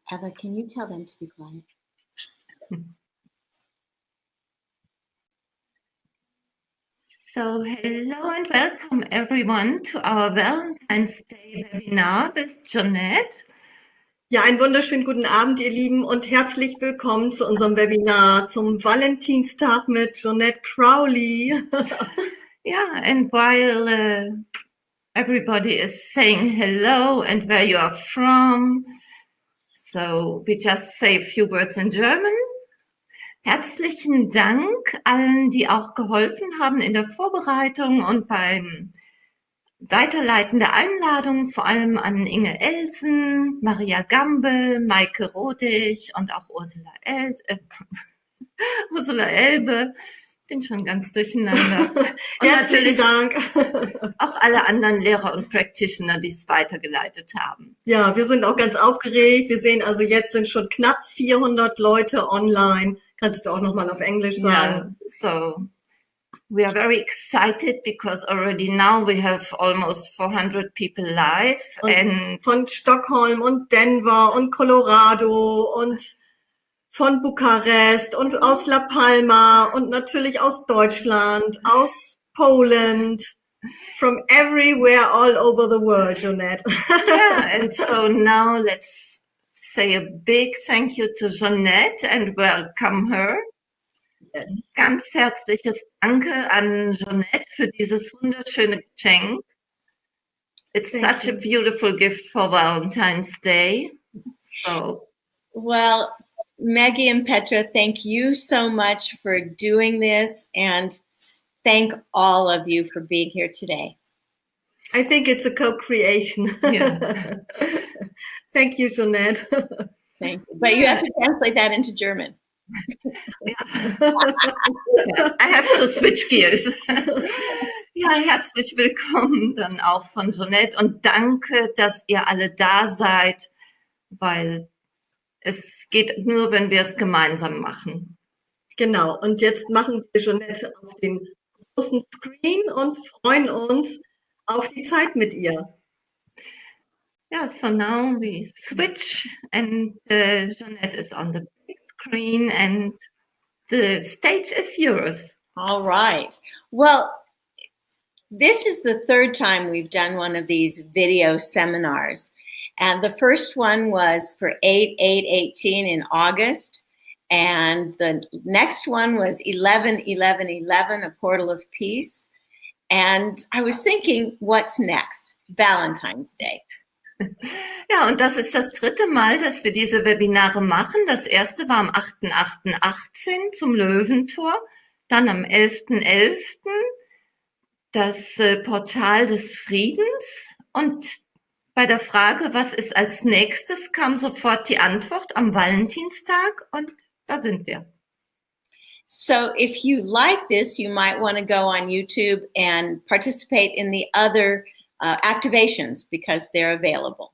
Eva, can you tell them to be quiet? So hello and welcome everyone to our Valentine's Day Webinar with Jonette. Ja, einen wunderschönen guten Abend, ihr Lieben, und herzlich willkommen zu unserem Webinar zum Valentinstag mit Jonette Crowley. Yeah, and while everybody is saying hello and where you are from, so we just say a few words in German. Herzlichen Dank allen, die auch geholfen haben in der Vorbereitung und beim Weiterleiten der Einladung, vor allem an Inge Elsen, Maria Gambel, Maike Rodig und auch Ursula Elbe. Bin schon ganz durcheinander. Und Herzlichen Dank. Auch alle anderen Lehrer und Practitioner, die es weitergeleitet haben. Ja, wir sind auch ganz aufgeregt. Wir sehen also, jetzt sind schon knapp 400 Leute online. Kannst du auch nochmal auf Englisch sagen? Yeah, so we are very excited because already now we have almost 400 people live. Und von Stockholm und Denver und Colorado und von Bukarest und aus La Palma und natürlich aus Deutschland, aus Poland, from everywhere all over the world, Jonette. Yeah, and so now let's say a big thank you to Jonette and welcome her. Yes. Ganz herzliches Danke an Jonette für dieses wunderschöne Geschenk. It's such a beautiful gift for Valentine's Day. So, well, Maggie and Petra, thank you so much for doing this, and thank all of you for being here today. I think it's a co-creation. Yeah. Thank you, Jonette. Thank you. But you have to translate that into German. I have to switch gears. Ja, herzlich willkommen dann auch von Jonette und danke, dass ihr alle da seid, weil es geht nur, wenn wir es gemeinsam machen. Genau, und jetzt machen wir Jonette auf den großen Screen und freuen uns auf die Zeit mit ihr. Yeah, so now we switch and Jonette is on the big screen and the stage is yours. All right. Well, this is the third time we've done one of these video seminars. And the first one was for 8/8/18 in August. And the next one was 11/11/11, a portal of peace. And I was thinking, what's next? Valentine's Day. Ja, und das ist das dritte Mal, dass wir diese Webinare machen. Das erste war am 8.8.18 zum Löwentor, dann am 11.11. das Portal des Friedens. Und bei der Frage, was ist als nächstes, kam sofort die Antwort am Valentinstag und da sind wir. So if you like this, you might want to go on YouTube and participate in the other activations because they're available.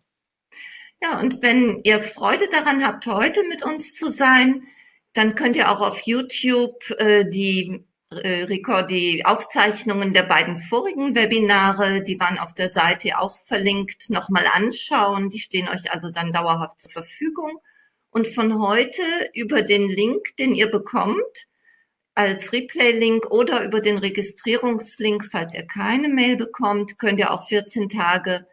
Ja, und wenn ihr Freude daran habt, heute mit uns zu sein, dann könnt ihr auch auf YouTube die Aufzeichnungen der beiden vorigen Webinare, die waren auf der Seite auch verlinkt, nochmal anschauen. Die stehen euch also dann dauerhaft zur Verfügung. Und von heute über den Link, den ihr bekommt, als Replay-Link oder über den Registrierungslink, falls ihr keine Mail bekommt, könnt ihr auch 14 Tage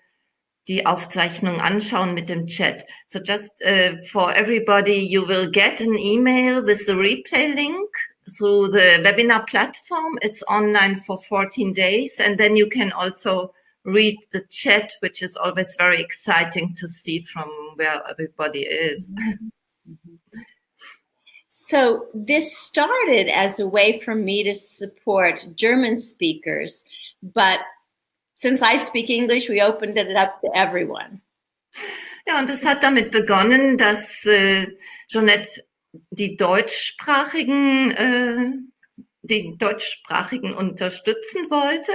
die Aufzeichnung anschauen mit dem Chat. So just for everybody, you will get an email with the replay link through the webinar platform. It's online for 14 days. And then you can also read the chat, which is always very exciting to see from where everybody is. So this started as a way for me to support German speakers, but since I speak English, we opened it up to everyone. Ja, und es hat damit begonnen, dass Jonette die Deutschsprachigen unterstützen wollte.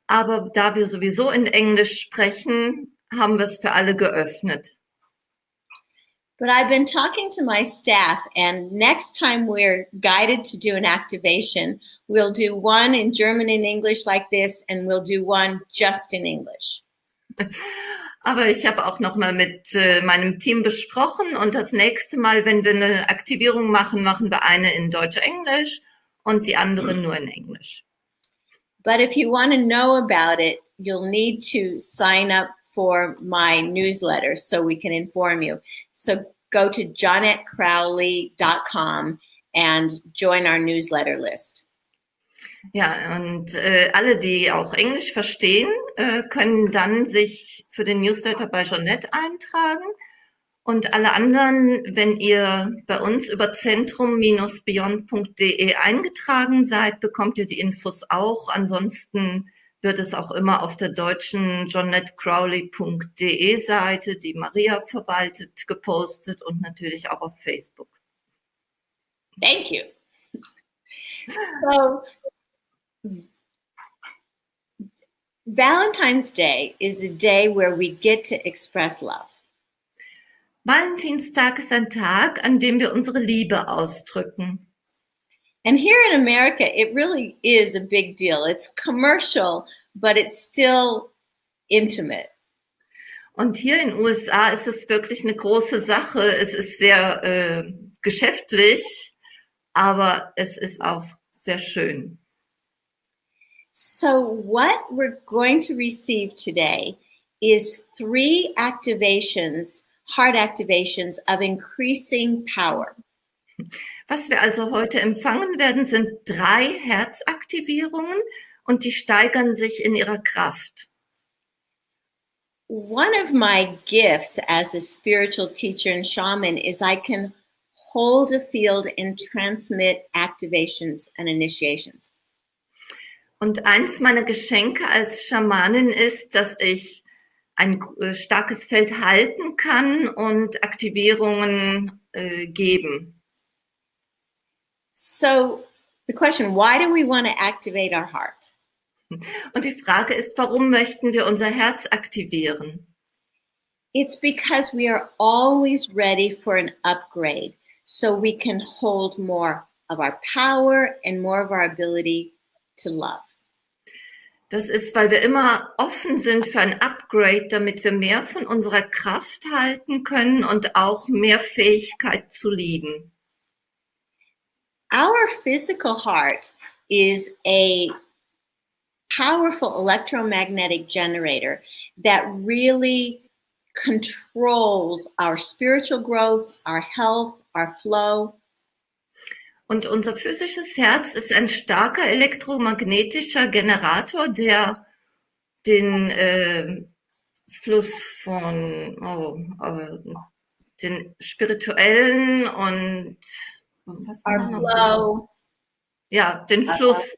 Aber da wir sowieso in Englisch sprechen, haben wir es für alle geöffnet. But I've been talking to my staff, and next time we're guided to do an activation, we'll do one in German and English like this, and we'll do one just in English. Aber ich habe auch noch mal mit meinem Team besprochen und das nächste Mal, wenn wir eine Aktivierung machen, machen wir eine in Deutsch-Englisch und die andere nur in Englisch. But if you want to know about it, you'll need to sign up for my newsletter so we can inform you. So go to JonetteCrowley.com and join our newsletter list. Ja, und alle, die auch Englisch verstehen, können dann sich für den Newsletter bei Jonette eintragen. Und alle anderen, wenn ihr bei uns über zentrum-beyond.de eingetragen seid, bekommt ihr die Infos auch. Ansonsten wird es auch immer auf der deutschen JonetteCrowley.de Seite, die Maria verwaltet, gepostet und natürlich auch auf Facebook. Thank you. So, Valentine's Day is a day where we get to express love. Valentinstag ist ein Tag, an dem wir unsere Liebe ausdrücken. And here in America, it really is a big deal. It's commercial, but it's still intimate. Und hier in den USA ist es wirklich eine große Sache. Es ist sehr geschäftlich, aber es ist auch sehr schön. So what we're going to receive today is 3 activations, heart activations of increasing power. Was wir also heute empfangen werden, sind 3 Herzaktivierungen und die steigern sich in ihrer Kraft. One of my gifts as a spiritual teacher and shaman is I can hold a field and transmit activations and initiations. Und eins meiner Geschenke als Schamanin ist, dass ich ein starkes Feld halten kann und Aktivierungen geben. So the question, why do we want to activate our heart? Und die Frage ist, warum möchten wir unser Herz aktivieren? It's because we are always ready for an upgrade, so we can hold more of our power and more of our ability to love. Das ist, weil wir immer offen sind für ein Upgrade, damit wir mehr von unserer Kraft halten können und auch mehr Fähigkeit zu lieben. Our physical heart is a powerful electromagnetic generator that really controls our spiritual growth, our health, our flow. Und unser physisches Herz ist ein starker elektromagnetischer Generator, der den Fluss von den spirituellen und Our flow. Ja, den Fluss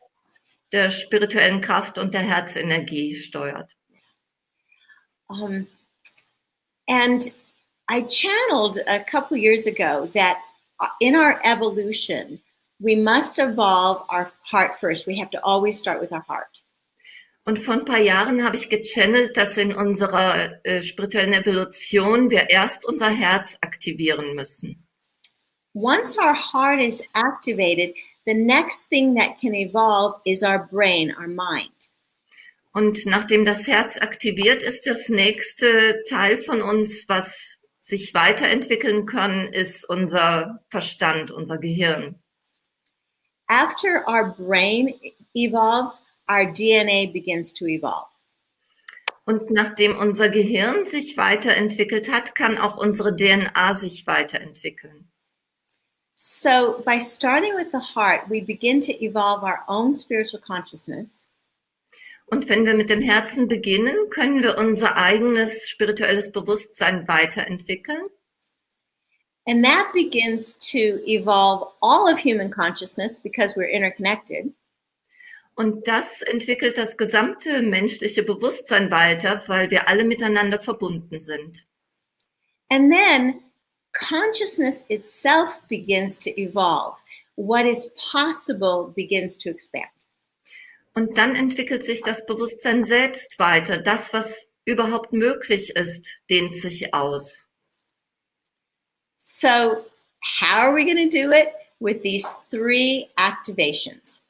der spirituellen Kraft und der Herzenergie steuert. And I channeled a couple years ago that in our evolution, we must evolve our heart first. We have to always start with our heart. Und vor ein paar Jahren habe ich gechannelt, dass in unserer spirituellen Evolution wir erst unser Herz aktivieren müssen. Once our heart is activated, the next thing that can evolve is our brain, our mind. Und nachdem das Herz aktiviert ist, das nächste Teil von uns, was sich weiterentwickeln kann, ist unser Verstand, unser Gehirn. After our brain evolves, our DNA begins to evolve. Und nachdem unser Gehirn sich weiterentwickelt hat, kann auch unsere DNA sich weiterentwickeln. So by starting with the heart, we begin to evolve our own spiritual consciousness. Und wenn wir mit dem Herzen beginnen, können wir unser eigenes spirituelles Bewusstsein weiterentwickeln. And that begins to evolve all of human consciousness because we're interconnected. Und das entwickelt das gesamte menschliche Bewusstsein weiter, weil wir alle miteinander verbunden sind. And then consciousness itself begins to evolve. What is possible begins to expand. Und dann entwickelt sich das Bewusstsein selbst weiter. Das, was überhaupt möglich ist, dehnt sich aus. So how are we going to do it? With these 3 activations.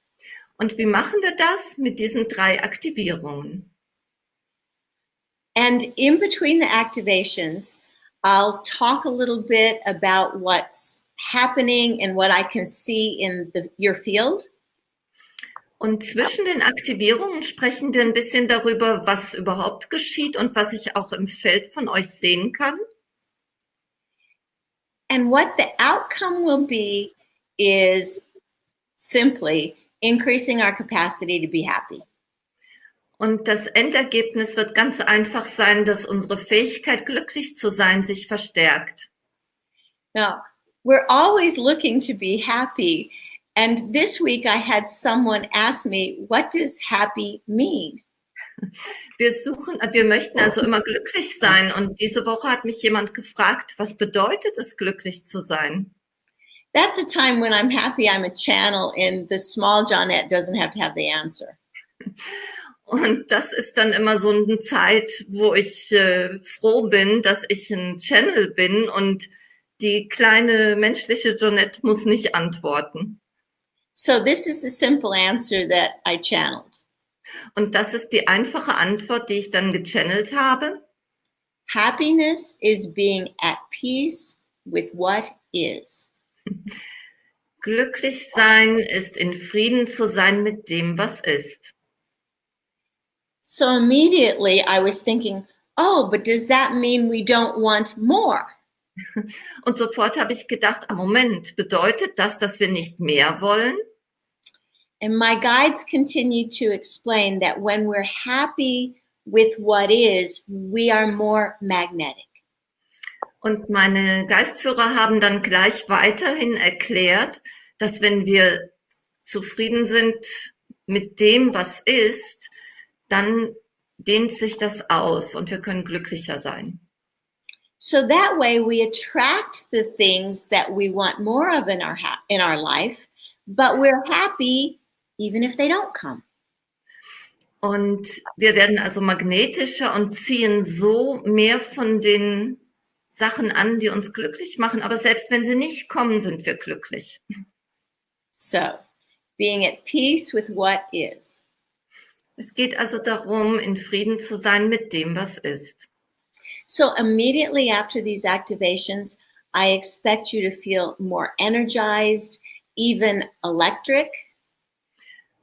Und wie machen wir das? Mit diesen 3 Aktivierungen. And in between the activations, I'll talk a little bit about what's happening and what I can see in your field. Und zwischen den Aktivierungen sprechen wir ein bisschen darüber, was überhaupt geschieht und was ich auch im Feld von euch sehen kann. And what the outcome will be is simply increasing our capacity to be happy. Und das Endergebnis wird ganz einfach sein, dass unsere Fähigkeit, glücklich zu sein, sich verstärkt. Now, we're always looking to be happy. And this week I had someone ask me, what does happy mean? Wir möchten also immer glücklich sein. Und diese Woche hat mich jemand gefragt, was bedeutet es, glücklich zu sein? That's a time when I'm happy I'm a channel and the small Jonette doesn't have to have the answer. Und das ist dann immer so eine Zeit, wo ich froh bin, dass ich ein Channel bin und die kleine menschliche Jonette muss nicht antworten. So this is the simple answer that I channeled. Und das ist die einfache Antwort, die ich dann gechannelt habe. Happiness is being at peace with what is. Glücklich sein ist in Frieden zu sein mit dem, was ist. So immediately I was thinking, oh, but does that mean we don't want more? Und sofort habe ich gedacht, Moment, bedeutet das, dass wir nicht mehr wollen? And my guides continue to explain that when we're happy with what is, we are more magnetic. Und meine Geistführer haben dann gleich weiterhin erklärt, dass wenn wir zufrieden sind mit dem, was ist, dann dehnt sich das aus und wir können glücklicher sein. So that way we attract the things that we want more of in our life, but we're happy even if they don't come. Und wir werden also magnetischer und ziehen so mehr von den Sachen an, die uns glücklich machen, aber selbst wenn sie nicht kommen, sind wir glücklich. So, being at peace with what is. Es geht also darum, in Frieden zu sein mit dem, was ist. So immediately after these activations, I expect you to feel more energized, even electric.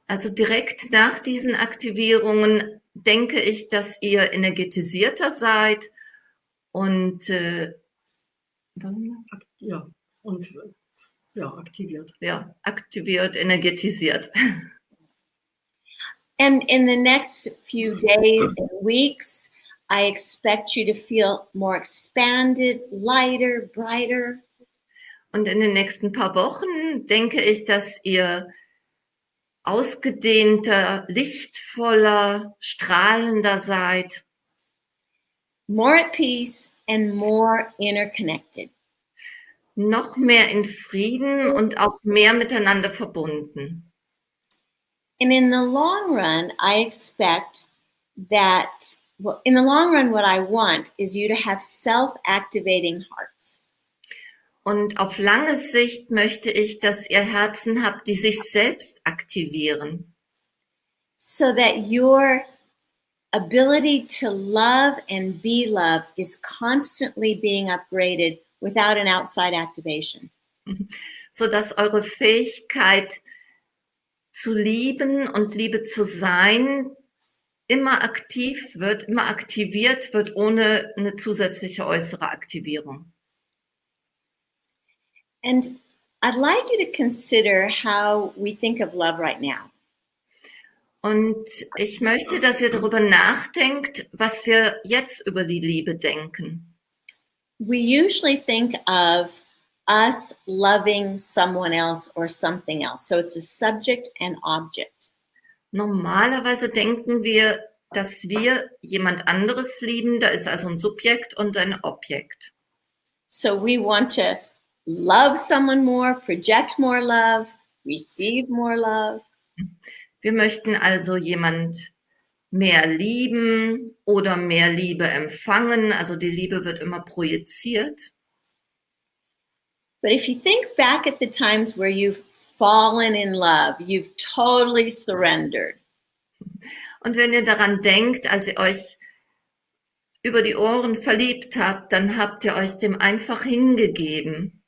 Also direkt nach diesen Aktivierungen denke ich, dass ihr energetisierter seid und aktiviert. Ja, aktiviert, energetisiert. And in the next few days and weeks, I expect you to feel more expanded, lighter, brighter. Und in den nächsten paar Wochen denke ich, dass ihr ausgedehnter, lichtvoller, strahlender seid. More at peace and more interconnected. Noch mehr in Frieden und auch mehr miteinander verbunden. And in the long run, I expect that, well, in the long run, what I want is you to have self-activating hearts. Und auf lange Sicht möchte ich, dass ihr Herzen habt, die sich selbst aktivieren. So that your ability to love and be loved is constantly being upgraded without an outside activation. So dass eure Fähigkeit zu lieben und Liebe zu sein immer aktiv wird, immer aktiviert wird, ohne eine zusätzliche äußere Aktivierung. And I'd like you to consider how we think of love right now. Und ich möchte, dass ihr darüber nachdenkt, was wir jetzt über die Liebe denken. We usually think of us loving someone else or something else. So it's a subject and object. Normalerweise denken wir, dass wir jemand anderes lieben. Da ist also ein Subjekt und ein Objekt. So we want to love someone more, project more love, receive more love. Wir möchten also jemand mehr lieben oder mehr Liebe empfangen. Also die Liebe wird immer projiziert. But if you think back at the times where you've fallen in love, you've totally surrendered. Und wenn ihr daran denkt, als ihr euch über die Ohren verliebt habt, dann habt ihr euch dem einfach hingegeben.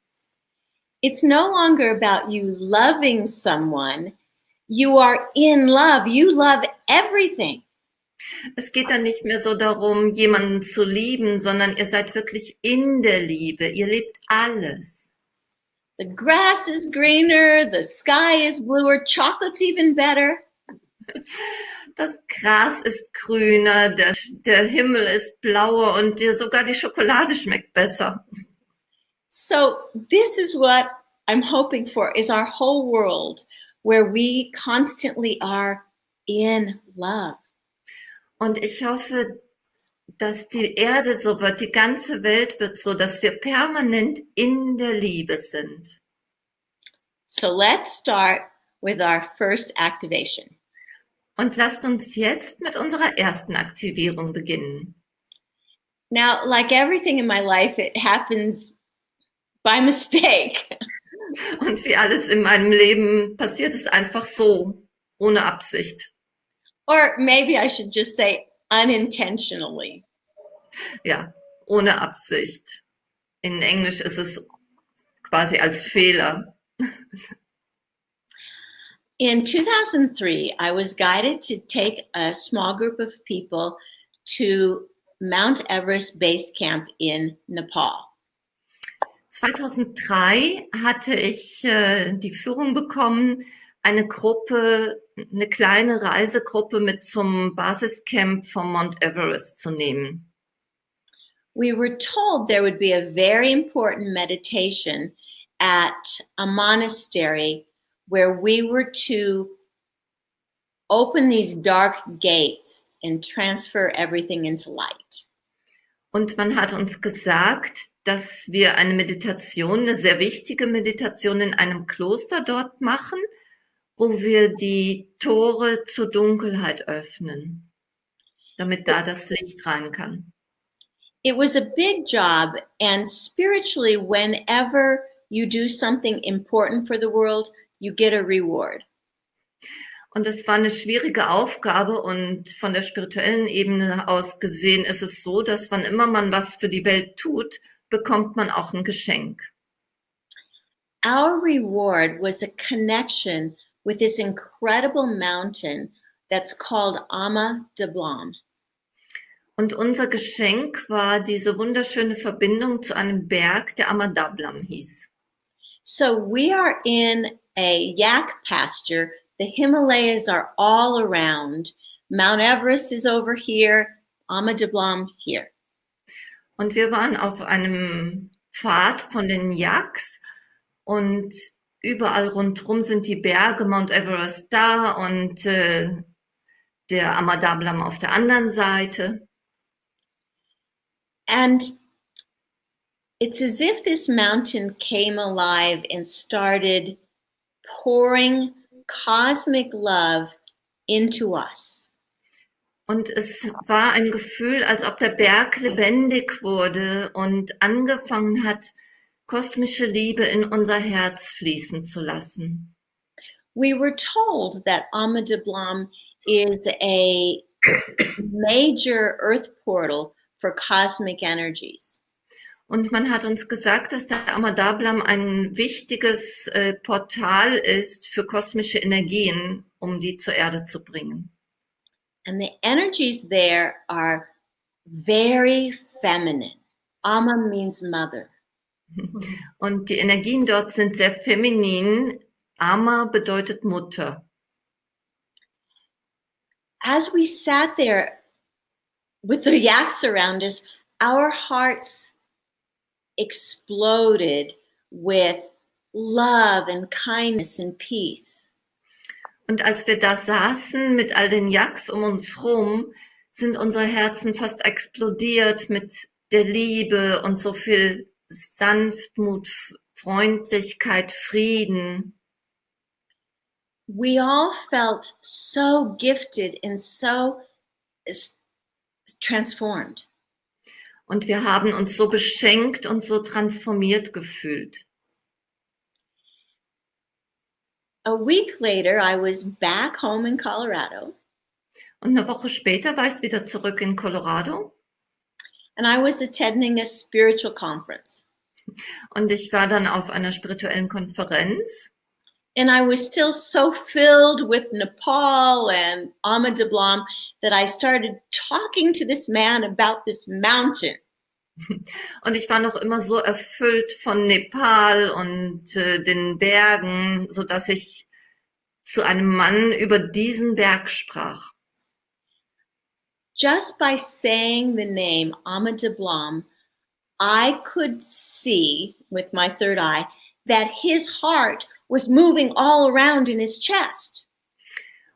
It's no longer about you loving someone. You are in love. You love everything. Es geht dann nicht mehr so darum, jemanden zu lieben, sondern ihr seid wirklich in der Liebe. Ihr liebt alles. The grass is greener, the sky is bluer, chocolate's even better. Das Gras ist grüner, der Himmel ist blauer und dir sogar die Schokolade schmeckt besser. So this is what I'm hoping for, is our whole world where we constantly are in love. Und ich hoffe, dass die Erde so wird, die ganze Welt wird so, dass wir permanent in der Liebe sind. So let's start with our first activation. Und lasst uns jetzt mit unserer ersten Aktivierung beginnen. Now, like everything in my life, it happens by mistake. Und wie alles in meinem Leben passiert es einfach so, ohne Absicht. Or maybe I should just say unintentionally. Ja, ohne Absicht. In Englisch ist es quasi als Fehler. In 2003, I was guided to take a small group of people to Mount Everest Base Camp in Nepal. 2003 hatte ich die Führung bekommen, eine kleine Reisegruppe mit zum Basiscamp vom Mount Everest zu nehmen. We were told there would be a very important meditation at a monastery where we were to open these dark gates and transfer everything into light. Und man hat uns gesagt, dass wir eine Meditation, eine sehr wichtige Meditation in einem Kloster dort machen, wo wir die Tore zur Dunkelheit öffnen, damit da das Licht rein kann. It was a big job, and spiritually, whenever you do something important for the world, you get a reward. Und es war eine schwierige Aufgabe und von der spirituellen Ebene aus gesehen ist es so, dass wann immer man was für die Welt tut, bekommt man auch ein Geschenk. Our reward was a connection with this incredible mountain that's called Ama Dablam. Und unser Geschenk war diese wunderschöne Verbindung zu einem Berg, der Amadablam hieß. So we are in a yak pasture. The Himalayas are all around. Mount Everest is over here, Ama Dablam here. Und wir waren auf einem Pfad von den Yaks und überall rundherum sind die Berge, Mount Everest da und der Amadablam auf der anderen Seite. And it's as if this mountain came alive and started pouring cosmic love into us. Und es war ein Gefühl, als ob der Berg lebendig wurde und angefangen hat, kosmische Liebe in unser Herz fließen zu lassen. We were told that Ama Dablam is a major earth portal for cosmic energies. Und man hat uns gesagt, dass der Amadablam ein wichtiges Portal ist für kosmische Energien, um die zur Erde zu bringen. And the energies there are very feminine. Ama means mother. Und die Energien dort sind sehr feminin. Ama bedeutet Mutter. As we sat there with the yaks around us, our hearts exploded with love and kindness and peace. Und als wir da saßen mit all den Yaks um uns rum, sind unsere Herzen fast explodiert mit der Liebe und so viel Sanftmut, Freundlichkeit, Frieden. We all felt so gifted and so transformed. Und wir haben uns so beschenkt und so transformiert gefühlt. A week later, I was back home in Colorado. Und eine Woche später war ich wieder zurück in Colorado. and I was attending a spiritual conference. Und ich war dann auf einer spirituellen Konferenz. And I was still so filled with Nepal and Amadablam that I started talking to this man about this mountain. Und ich war noch immer so erfüllt von Nepal und den Bergen, so dass ich zu einem Mann über diesen Berg sprach. Just by saying the name Amadablam, I could see with my third eye that his heart was moving all around in his chest.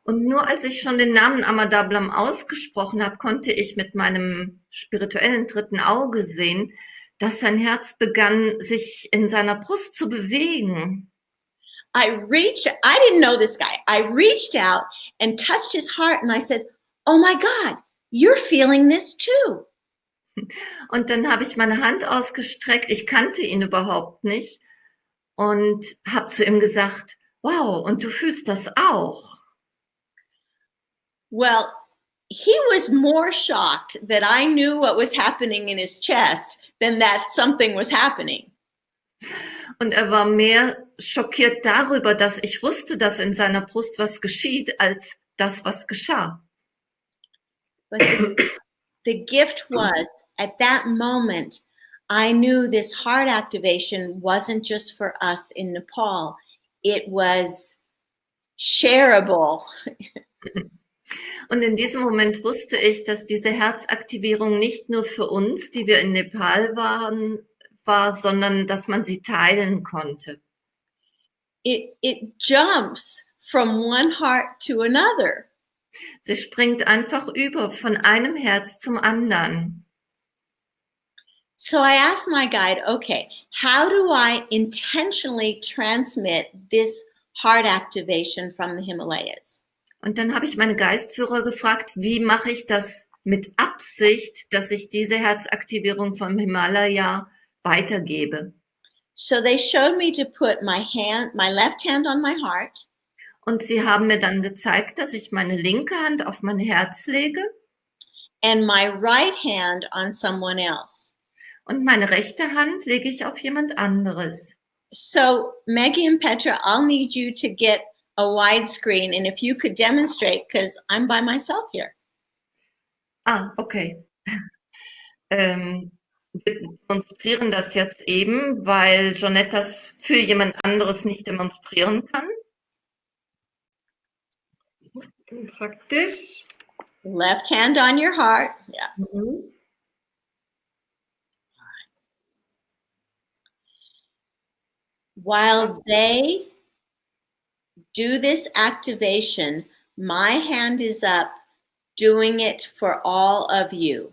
Und nur als ich schon den Namen Amadablam ausgesprochen habe, konnte ich mit meinem spirituellen dritten Auge sehen, dass sein Herz begann, sich in seiner Brust zu bewegen. I didn't know this guy. I reached out and touched his heart and I said, "Oh my God, you're feeling this too." Und dann habe ich meine Hand ausgestreckt, ich kannte ihn überhaupt nicht und habe zu ihm gesagt, wow, und du fühlst das auch. Well, he was more shocked that I knew what was happening in his chest than that something was happening. Und er war mehr schockiert darüber, dass ich wusste, dass in seiner Brust was geschieht, als das, was geschah. But the gift was, at that moment, I knew this heart activation wasn't just for us in Nepal. It was shareable. Und in diesem Moment wusste ich, dass diese Herzaktivierung nicht nur für uns, die wir in Nepal waren, war, sondern dass man sie teilen konnte. It jumps from one heart to another. Sie springt einfach über von einem Herz zum anderen. So I asked my guide, okay, how do I intentionally transmit this heart activation from the Himalayas? Und dann habe ich meine Geistführer gefragt, wie mache ich das mit Absicht, dass ich diese Herzaktivierung vom Himalaya weitergebe? So they showed me to put my left hand on my heart. Und sie haben mir dann gezeigt, dass ich meine linke Hand auf mein Herz lege. And my right hand on someone else. Und meine rechte Hand lege ich auf jemand anderes. So Maggie and Petra, I'll need you to get a wide screen, and if you could demonstrate, because I'm by myself here. Ah, okay. Wir demonstrieren das jetzt eben, weil Jonette das für jemand anderes nicht demonstrieren kann. Praktisch. Left hand on your heart. Yeah. Mhm. While they do this activation, my hand is up, doing it for all of you.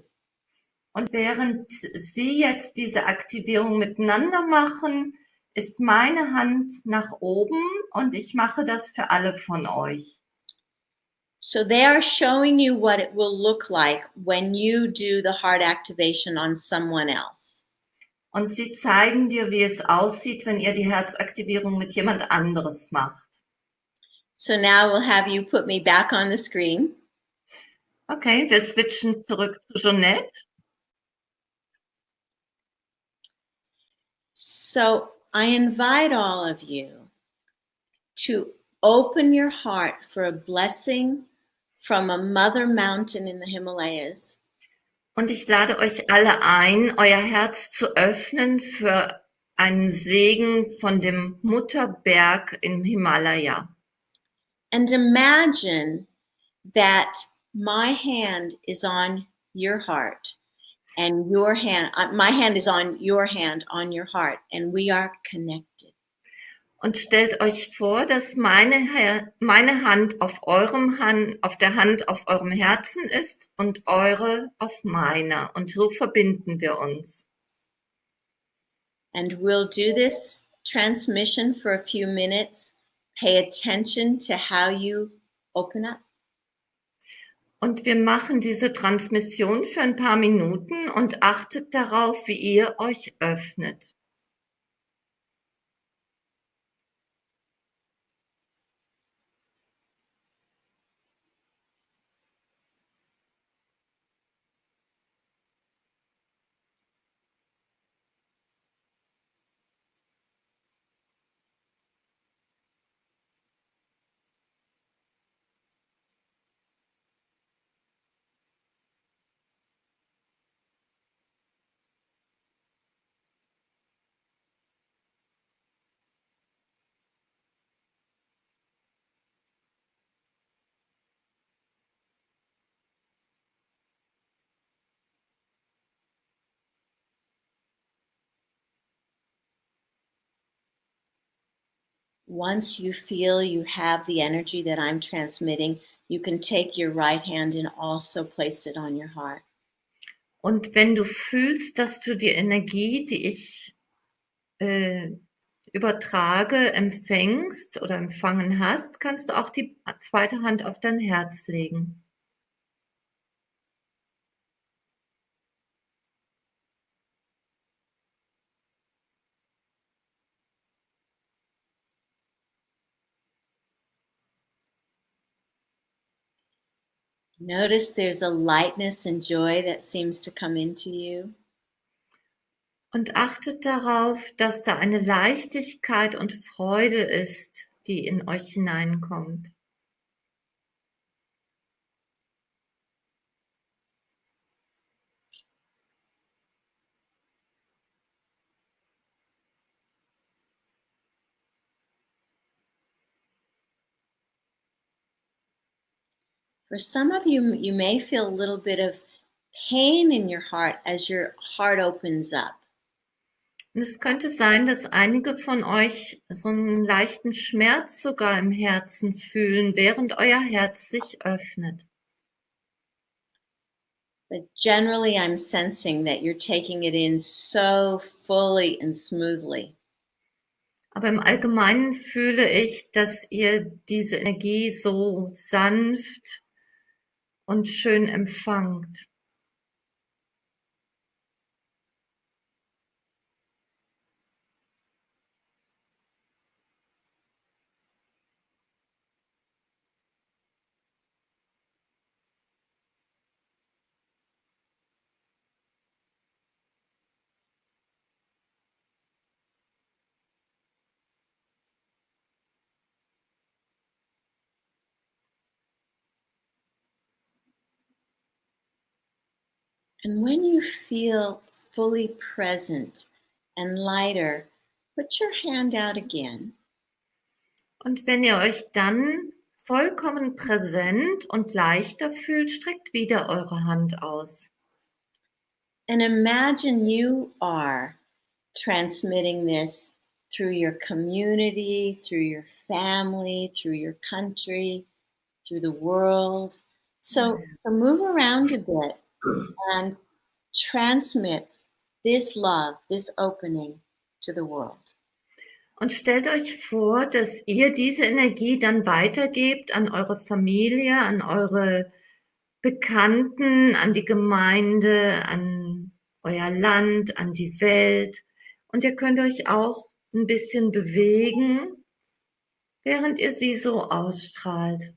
Und während Sie jetzt diese Aktivierung miteinander machen, ist meine Hand nach oben und ich mache das für alle von euch. So they are showing you what it will look like when you do the heart activation on someone else. Und sie zeigen dir, wie es aussieht, wenn ihr die Herzaktivierung mit jemand anderes macht. So now we'll have you put me back on the screen. Okay, wir switchen zurück zu Jonette. So I invite all of you to open your heart for a blessing from a mother mountain in the Himalayas. Und ich lade euch alle ein, euer Herz zu öffnen für einen Segen von dem Mutterberg im Himalaya. And imagine that my hand is on your heart and my hand is on your hand, on your heart, and we are connected. Und stellt euch vor, dass meine Hand auf der Hand auf eurem Herzen ist und eure auf meiner. Und so verbinden wir uns. And we'll do this transmission for a few minutes. Pay attention to how you open up. Und wir machen diese Transmission für ein paar Minuten und achtet darauf, wie ihr euch öffnet. once you feel you have the energy that I'm transmitting, you can take your right hand and also place it on your heart. Und wenn du fühlst, dass du die Energie, die ich übertrage, empfängst oder empfangen hast, kannst du auch die zweite Hand auf dein Herz legen. Notice there's a lightness and joy that seems to come into you. Und achtet darauf, dass da eine Leichtigkeit und Freude ist, die in euch hineinkommt. For some of you, you may feel a little bit of pain in your heart as your heart opens up. Und es könnte sein, dass einige von euch so einen leichten Schmerz sogar im Herzen fühlen, während euer Herz sich öffnet. But generally, I'm sensing that you're taking it in so fully and smoothly. Aber im Allgemeinen fühle ich, dass ihr diese Energie so sanft und schön empfangt. And when you feel fully present and lighter, put your hand out again. Und wenn ihr euch dann vollkommen präsent und leichter fühlt, streckt wieder eure Hand aus. And imagine you are transmitting this through your community, through your family, through your country, through the world. So move around a bit and transmit this love, this opening to the world. Und stellt euch vor, dass ihr diese Energie dann weitergebt an eure Familie, an eure Bekannten, an die Gemeinde, an euer Land, an die Welt. Und ihr könnt euch auch ein bisschen bewegen, während ihr sie so ausstrahlt.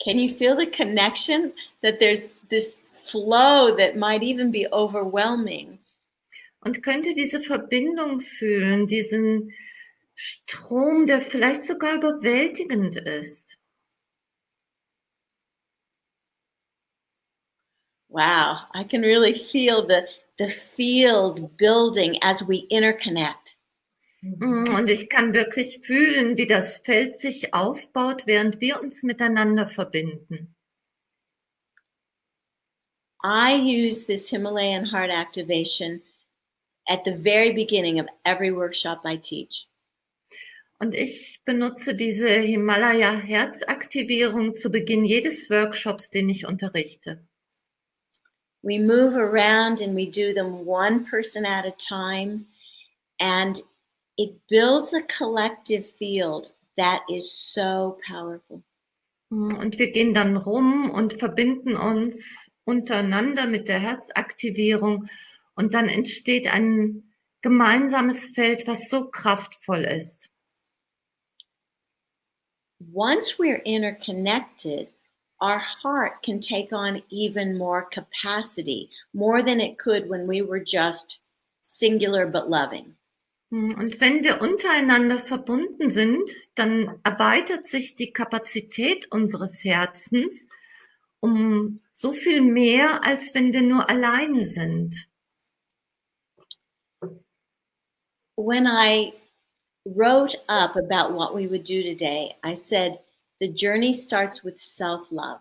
Can you feel the connection? That there's this flow that might even be overwhelming. Und könnt ihr diese Verbindung fühlen, diesen Strom, der vielleicht sogar überwältigend ist. Wow, I can really feel the field building as we interconnect. Und ich kann wirklich fühlen, wie das Feld sich aufbaut, während wir uns miteinander verbinden. I use this Himalayan heart activation at the very beginning of every workshop I teach. Und ich benutze diese Himalaya-Herzaktivierung zu Beginn jedes Workshops, den ich unterrichte. We move around and we do them one person at a time, and it builds a collective field that is so powerful. Und wir gehen dann rum und verbinden uns untereinander mit der Herzaktivierung und dann entsteht ein gemeinsames Feld, was so kraftvoll ist. Once we're interconnected, our heart can take on even more capacity, more than it could when we were just singular but loving. Und wenn wir untereinander verbunden sind, dann erweitert sich die Kapazität unseres Herzens um so viel mehr, als wenn wir nur alleine sind. When I wrote up about what we would do today, I said, the journey starts with self-love.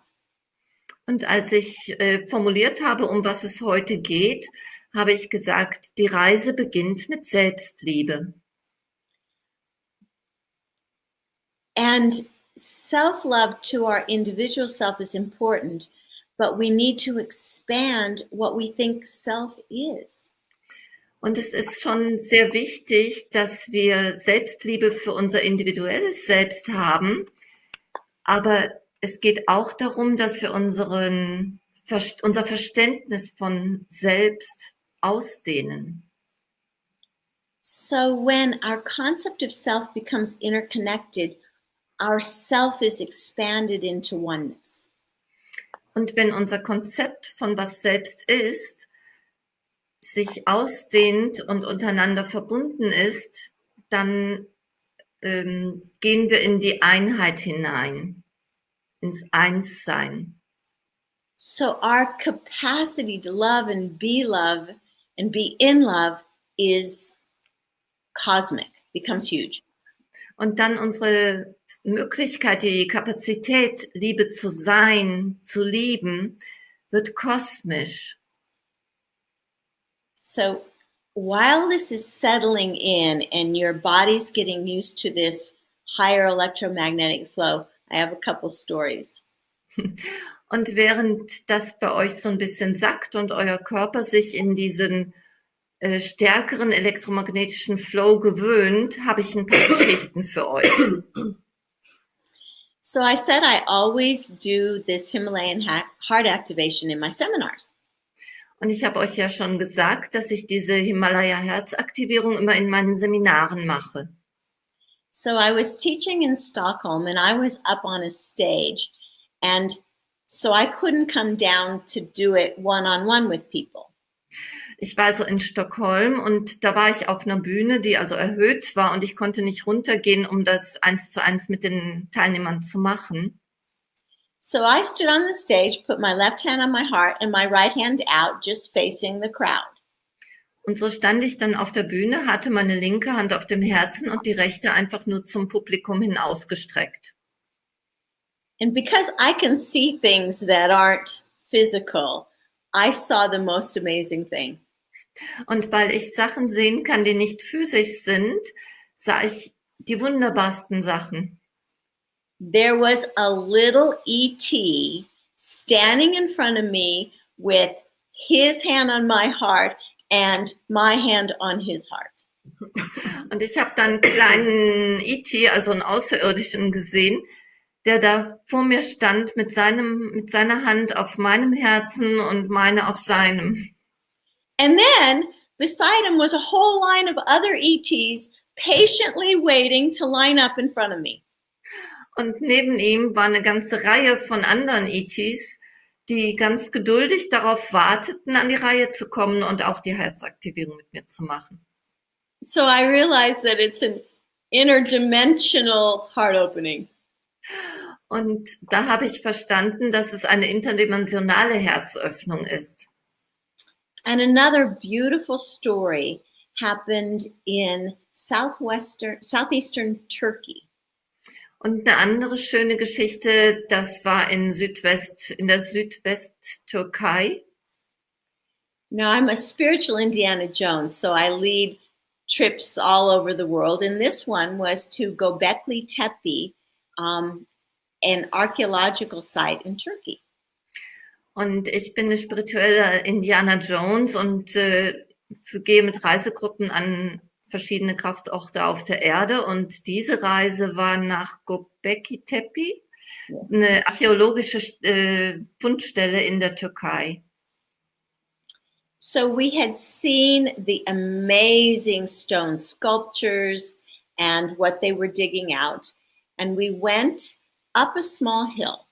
Und als ich formuliert habe, um was es heute geht, habe ich gesagt, die Reise beginnt mit Selbstliebe. And self-love to our individual self is important, but we need to expand what we think self is. Und es ist schon sehr wichtig, dass wir Selbstliebe für unser individuelles Selbst haben. Aber es geht auch darum, dass wir unser Verständnis von selbst ausdehnen. So when our concept of self becomes interconnected, our self is expanded into oneness. Und wenn unser Konzept von was selbst ist, sich ausdehnt und untereinander verbunden ist, dann gehen wir in die Einheit hinein, ins Einssein. So our capacity to love and be in love is cosmic, becomes huge. Und dann unsere Möglichkeit, die Kapazität, Liebe zu sein, zu lieben, wird kosmisch. So while this is settling in and your body's getting used to this higher electromagnetic flow, I have a couple stories. Und während das bei euch so ein bisschen sackt und euer Körper sich in diesen stärkeren elektromagnetischen Flow gewöhnt, habe ich ein paar Geschichten für euch. So I said I always do this Himalayan heart activation in my seminars. Und ich habe euch ja schon gesagt, dass ich diese Himalaya-Herzaktivierung immer in meinen Seminaren mache. So I was teaching in Stockholm and I was up on a stage, and so I couldn't come down to do it one-on-one with people. Ich war also in Stockholm und da war ich auf einer Bühne, die also erhöht war, und ich konnte nicht runtergehen, um das 1:1 mit den Teilnehmern zu machen. So I stood on the stage, put my left hand on my heart and my right hand out, just facing the crowd. Und so stand ich dann auf der Bühne, hatte meine linke Hand auf dem Herzen und die rechte einfach nur zum Publikum hin ausgestreckt. And because I can see things that aren't physical, I saw the most amazing thing. Und weil ich Sachen sehen kann, die nicht physisch sind, sah ich die wunderbarsten Sachen. There was a little ET standing in front of me with his hand on my heart and my hand on his heart. Und ich habe dann einen kleinen ET, also einen Außerirdischen, gesehen, der da vor mir stand mit seiner Hand auf meinem Herzen und meine auf seinem. And then beside him was a whole line of other ETs patiently waiting to line up in front of me. Und neben ihm war eine ganze Reihe von anderen ETs, die ganz geduldig darauf warteten, an die Reihe zu kommen und auch die Herzaktivierung mit mir zu machen. So I realized that it's an interdimensional heart opening. Und da habe ich verstanden, dass es eine interdimensionale Herzöffnung ist. And another beautiful story happened in southeastern Turkey. Und eine andere schöne Geschichte, das war in der Südwest-Türkei. Now, I'm a spiritual Indiana Jones, so I lead trips all over the world. And this one was to Göbekli Tepe, an archaeological site in Turkey. Und ich bin eine spirituelle Indiana Jones und gehe mit Reisegruppen an verschiedene Kraftorte auf der Erde. Und diese Reise war nach Göbekli Tepe, eine archäologische Fundstelle in der Türkei. So we had seen the amazing stone sculptures and what they were digging out. And we went up a small hill.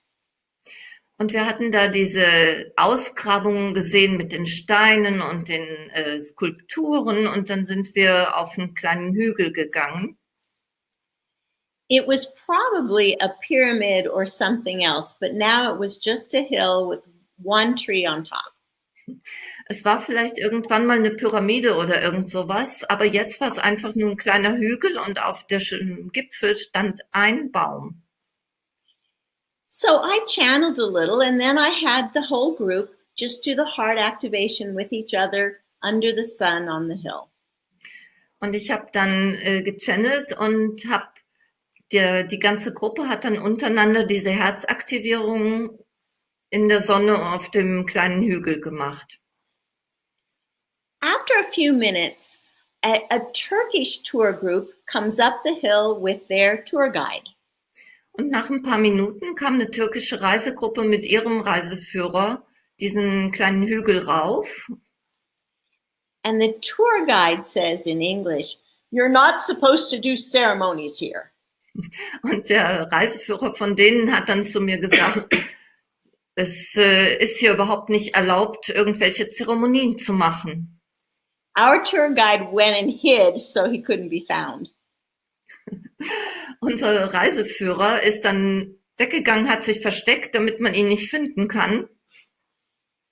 Und wir hatten da diese Ausgrabungen gesehen mit den Steinen und den Skulpturen, und dann sind wir auf einen kleinen Hügel gegangen. It was probably a pyramid or something else, but now it was just a hill with one tree on top. Es war vielleicht irgendwann mal eine Pyramide oder irgend sowas, aber jetzt war es einfach nur ein kleiner Hügel und auf der Gipfel stand ein Baum. So I channeled a little, and then I had the whole group just do the heart activation with each other under the sun on the hill. Und ich habe dann gechannelt und habe die ganze Gruppe hat dann untereinander diese Herzaktivierung in der Sonne auf dem kleinen Hügel gemacht. After a few minutes, a Turkish tour group comes up the hill with their tour guide. Und nach ein paar Minuten kam eine türkische Reisegruppe mit ihrem Reiseführer diesen kleinen Hügel rauf. And the tour guide says in English, "You're not supposed to do ceremonies here." Und der Reiseführer von denen hat dann zu mir gesagt, es ist hier überhaupt nicht erlaubt, irgendwelche Zeremonien zu machen. Our tour guide went and hid so he couldn't be found. Unser Reiseführer ist dann weggegangen, hat sich versteckt, damit man ihn nicht finden kann.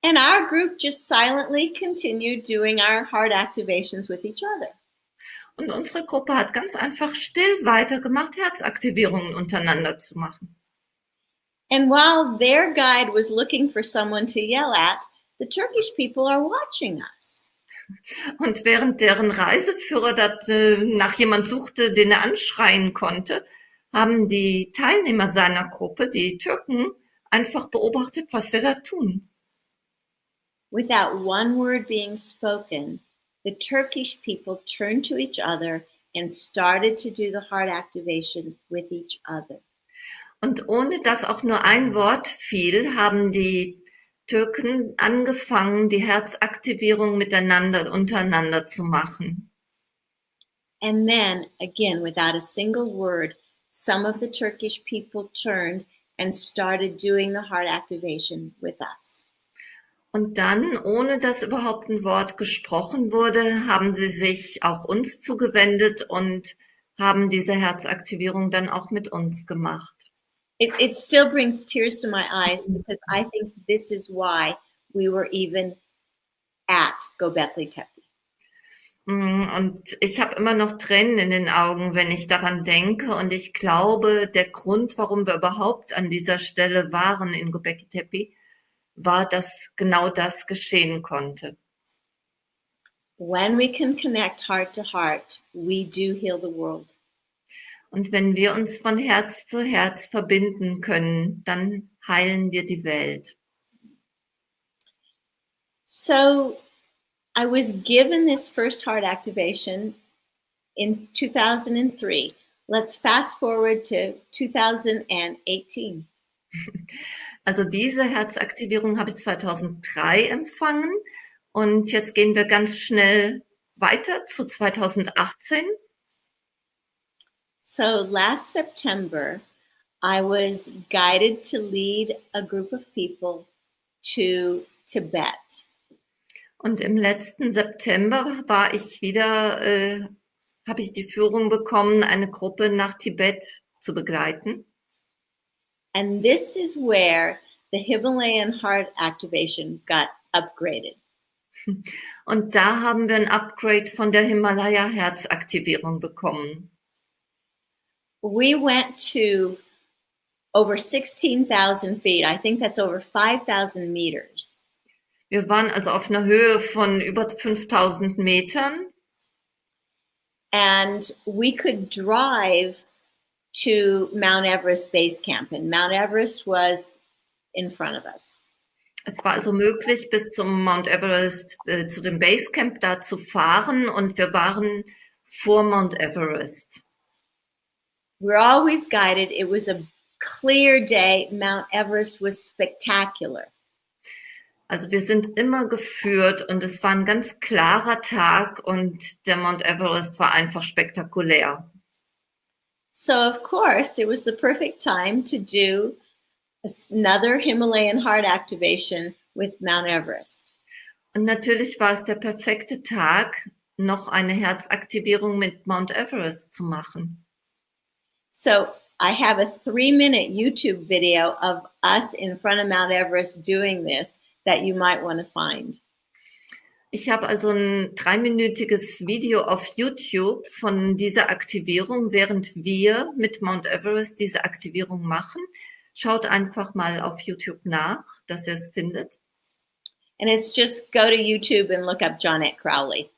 And our group just silently continued doing our heart activations with each other. Und unsere Gruppe hat ganz einfach still weitergemacht, Herzaktivierungen untereinander zu machen. And while their guide was looking for someone to yell at, the Turkish people are watching us. Und während deren Reiseführer nach jemand suchte, den er anschreien konnte, haben die Teilnehmer seiner Gruppe, die Türken, einfach beobachtet, was wir da tun. Without one word being spoken, the Turkish people turned to each other and started to do the heart activation with each other. Und ohne dass auch nur ein Wort fiel, haben die Türken angefangen, die Herzaktivierung untereinander zu machen. And then, again, without a single word, some of the Turkish people turned and started doing the heart activation with us. Und dann, ohne dass überhaupt ein Wort gesprochen wurde, haben sie sich auch uns zugewendet und haben diese Herzaktivierung dann auch mit uns gemacht. It still brings tears to my eyes because I think this is why we were even at Göbekli Tepe. Und ich habe immer noch Tränen in den Augen, wenn ich daran denke. Und ich glaube, der Grund, warum wir überhaupt an dieser Stelle waren in Göbekli Tepe, war, dass genau das geschehen konnte. When we can connect heart to heart, we do heal the world. Und wenn wir uns von Herz zu Herz verbinden können, dann heilen wir die Welt. So I was given this first heart activation in 2003. Let's fast forward to 2018. Also diese Herzaktivierung habe ich 2003 empfangen und jetzt gehen wir ganz schnell weiter zu 2018. So last September, I was guided to lead a group of people to Tibet. Und im letzten September habe ich die Führung bekommen, eine Gruppe nach Tibet zu begleiten. And this is where the Himalayan heart activation got upgraded. Und da haben wir ein Upgrade von der Himalaya Herzaktivierung bekommen. We went to over 16,000 feet. I think that's over 5,000 meters. Wir waren also auf einer Höhe von über 5000 Metern. And we could drive to Mount Everest base camp, and Mount Everest was in front of us. Es war also möglich, bis zum Mount Everest, zu dem Basecamp da zu fahren, und wir waren vor Mount Everest. We're always guided. It was a clear day. Mount Everest was spectacular. Also wir sind immer geführt und es war ein ganz klarer Tag und der Mount Everest war einfach spektakulär. So of course, it was the perfect time to do another Himalayan heart activation with Mount Everest. Und natürlich war es der perfekte Tag, noch eine Herzaktivierung mit Mount Everest zu machen. So I have a 3-minute YouTube video of us in front of Mount Everest doing this that you might want to find. Ich habe also ein 3-minütiges Video auf YouTube von dieser Aktivierung, während wir mit Mount Everest diese Aktivierung machen. Schaut einfach mal auf YouTube nach, dass ihr es findet. And it's just go to YouTube and look up Jonette Crowley.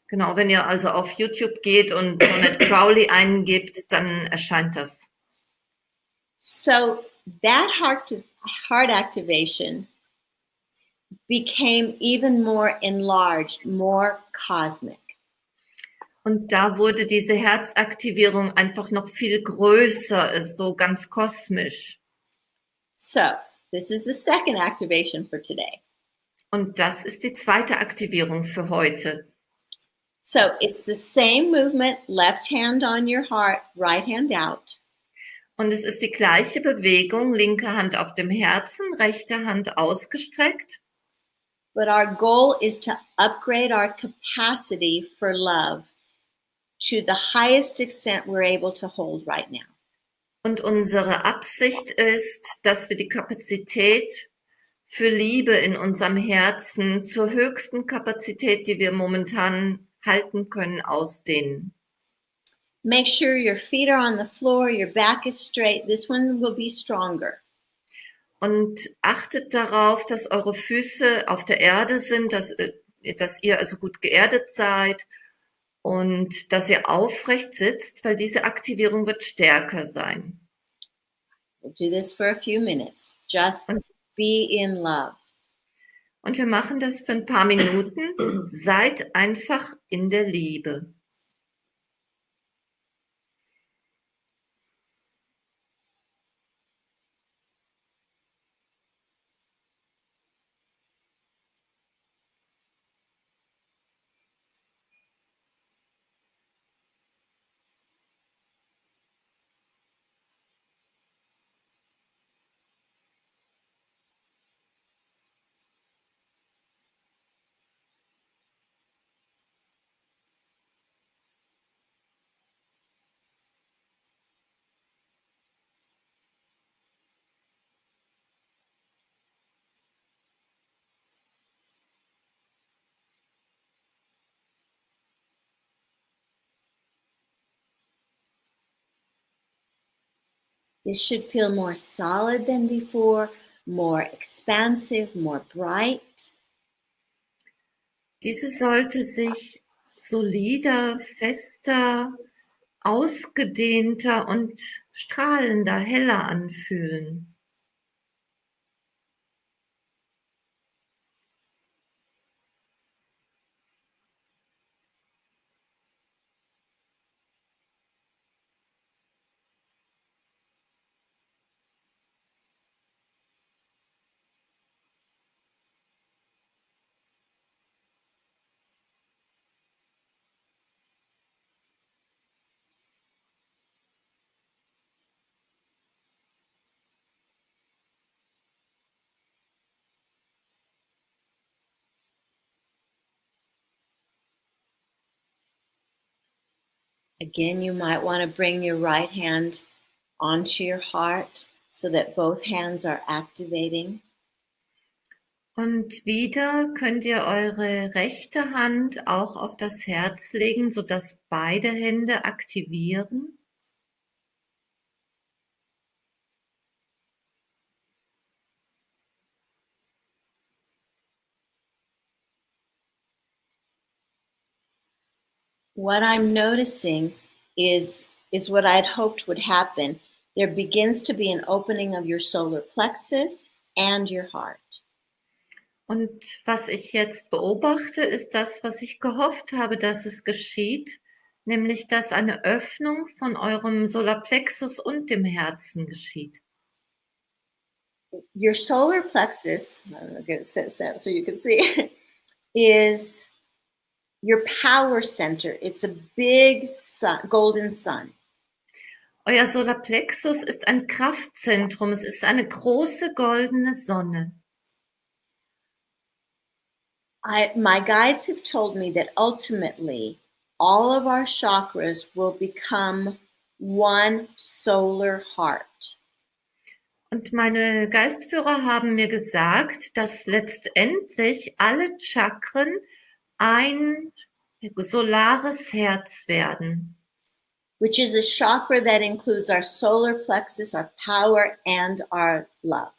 Genau, wenn ihr also auf YouTube geht und Jonette Crowley eingebt, dann erscheint das. So that heart activation became even more enlarged, more cosmic. Und da wurde diese Herzaktivierung einfach noch viel größer, ist so ganz kosmisch. So this is the second activation for today. Und das ist die zweite Aktivierung für heute. So it's the same movement, left hand on your heart, right hand out. Und es ist die gleiche Bewegung, linke Hand auf dem Herzen, rechte Hand ausgestreckt. But our goal is to upgrade our capacity for love to the highest extent we're able to hold right now. Und unsere Absicht ist, dass wir die Kapazität für Liebe in unserem Herzen zur höchsten Kapazität, die wir momentan halten können, ausdehnen. Make sure your feet are on the floor, your back is straight. This one will be stronger. Und achtet darauf, dass eure Füße auf der Erde sind, dass ihr also gut geerdet seid und dass ihr aufrecht sitzt, weil diese Aktivierung wird stärker sein. We'll do this for a few minutes. Just be in love. Und wir machen das für ein paar Minuten. Seid einfach in der Liebe. This should feel more solid than before, more expansive, more bright. Diese sollte sich solider, fester, ausgedehnter und strahlender, heller anfühlen. Again, you might want to bring your right hand onto your heart so that both hands are activating. Und wieder könnt ihr eure rechte Hand auch auf das Herz legen, sodass beide Hände aktivieren. What I'm noticing is what I'd hoped would happen. There begins to be an opening of your solar plexus and your heart. Und was ich jetzt beobachte, ist das, was ich gehofft habe, dass es geschieht, nämlich dass eine Öffnung von eurem Solarplexus und dem Herzen geschieht. Your solar plexus, I'll get it set so you can see, is your power center. It's a big sun, golden sun. Euer Solarplexus ist ein Kraftzentrum, es ist eine große goldene Sonne. My guides have told me that ultimately all of our chakras will become one solar heart. Und meine Geistführer haben mir gesagt, dass letztendlich alle Chakren ein solares Herz werden. which is a chakra that includes our solar plexus, our power, and our love.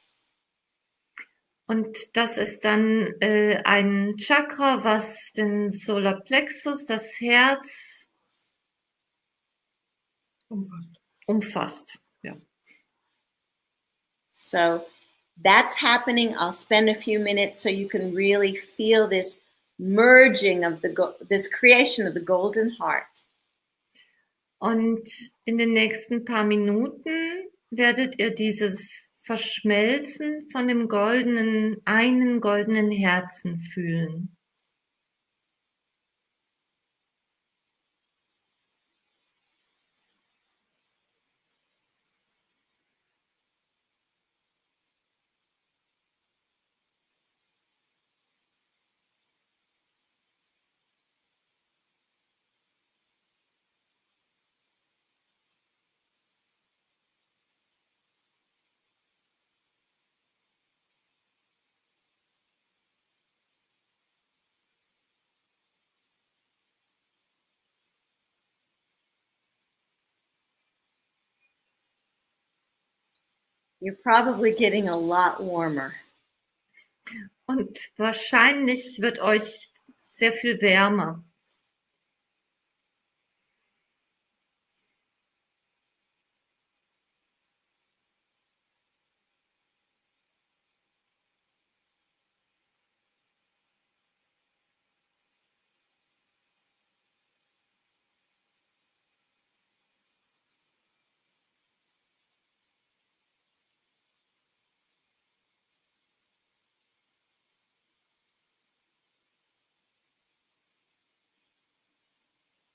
Und das ist dann ein Chakra, was den Solarplexus, das Herz umfasst. Ja. So that's happening. I'll spend a few minutes so you can really feel this merging of this creation of the golden heart. Und in den nächsten paar Minuten werdet ihr dieses Verschmelzen von dem einen goldenen Herzen fühlen. You're probably getting a lot warmer. Und wahrscheinlich wird euch sehr viel wärmer.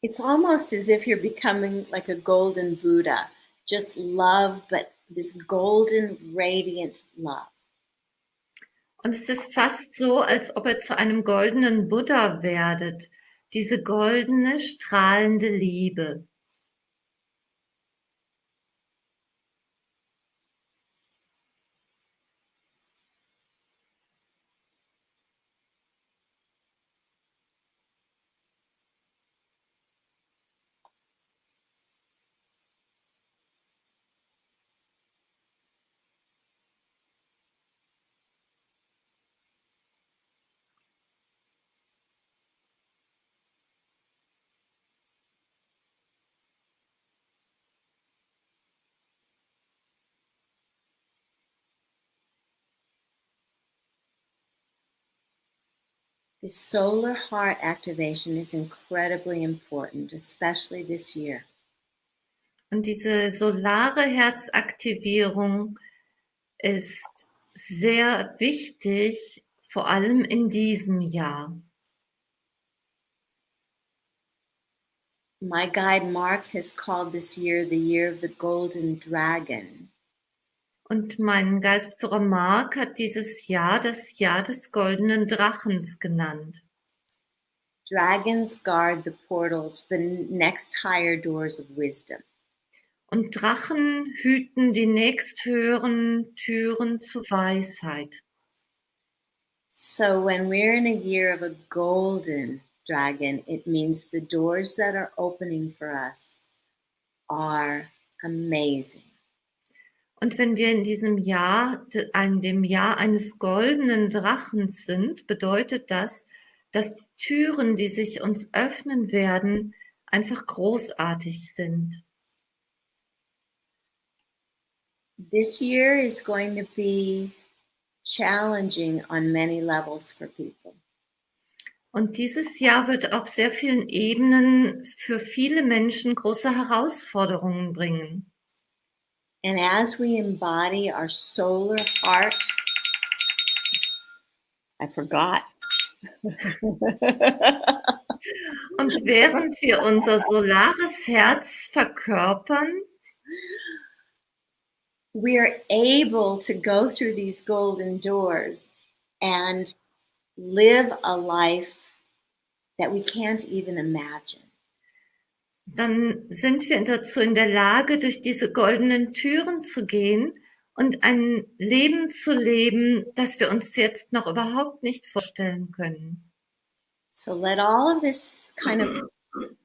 It's almost as if you're becoming like a golden Buddha, just love, but this golden, radiant love. Und es ist fast so, als ob ihr zu einem goldenen Buddha werdet. Diese goldene, strahlende Liebe. The solar heart activation is incredibly important, especially this year. Und diese solare Herzaktivierung ist sehr wichtig, vor allem in diesem Jahr. My guide Mark has called this year the year of the golden dragon. Und mein Geistführer Mark hat dieses Jahr das Jahr des goldenen Drachens genannt. Dragons guard the portals, the next higher doors of wisdom. Und Drachen hüten die nächsthöheren Türen zur Weisheit. So when we're in a year of a golden dragon, it means the doors that are opening for us are amazing. Und wenn wir in diesem Jahr, in dem Jahr eines goldenen Drachens sind, bedeutet das, dass die Türen, die sich uns öffnen werden, einfach großartig sind. This year is going to be challenging on many levels for people. Und dieses Jahr wird auf sehr vielen Ebenen für viele Menschen große Herausforderungen bringen. And as we embody our solar heart, I forgot. Und während wir unser solares Herz verkörpern, we are able to go through these golden doors and live a life that we can't even imagine. dann sind wir dazu in der Lage, durch diese goldenen Türen zu gehen und ein Leben zu leben, das wir uns jetzt noch überhaupt nicht vorstellen können. So let all of this kind of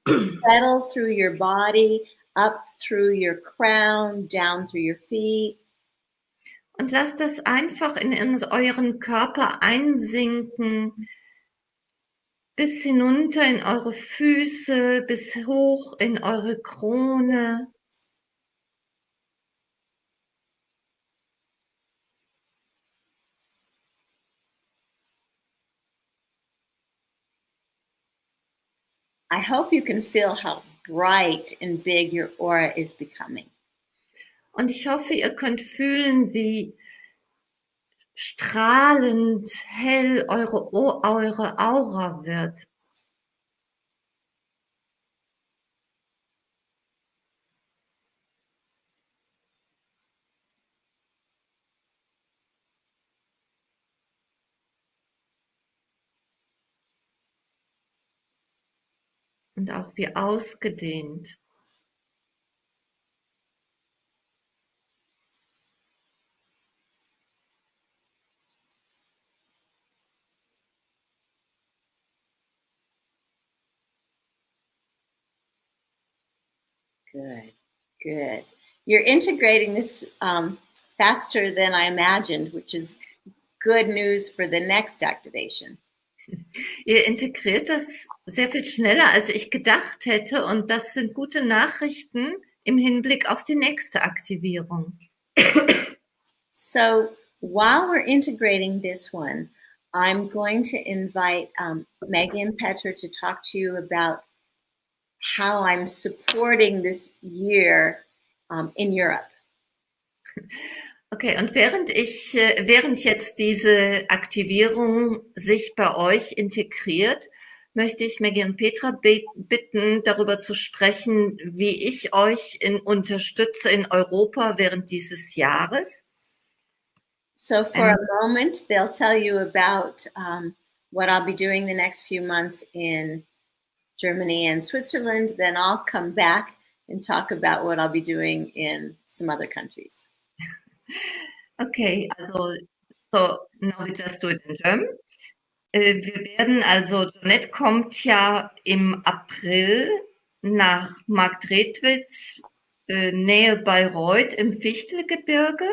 settle through your body, up through your crown, down through your feet. Und lasst das einfach in euren Körper einsinken, bis hinunter in eure Füße, bis hoch in eure Krone. I hope you can feel how bright and big your aura is becoming. Und ich hoffe, ihr könnt fühlen, wie strahlend hell eure Aura wird. Und auch wie ausgedehnt. Good, good. You're integrating this faster than I imagined, which is good news for the next activation. Ihr integriert das sehr viel schneller, als ich gedacht hätte. Und das sind gute Nachrichten im Hinblick auf die nächste Aktivierung. So while we're integrating this one, I'm going to invite Maggie and Petra to talk to you about how I'm supporting this year in Europe. Okay, und während jetzt diese Aktivierung sich bei euch integriert, möchte ich Maggie und Petra bitten, darüber zu sprechen, wie ich euch unterstütze in Europa während dieses Jahres. So for a moment, they'll tell you about what I'll be doing the next few months in Germany and Switzerland. Then I'll come back and talk about what I'll be doing in some other countries. Okay, also, so now we just do it in German. Wir werden also, Jonette kommt ja im April nach Marktredwitz, Nähe Bayreuth im Fichtelgebirge.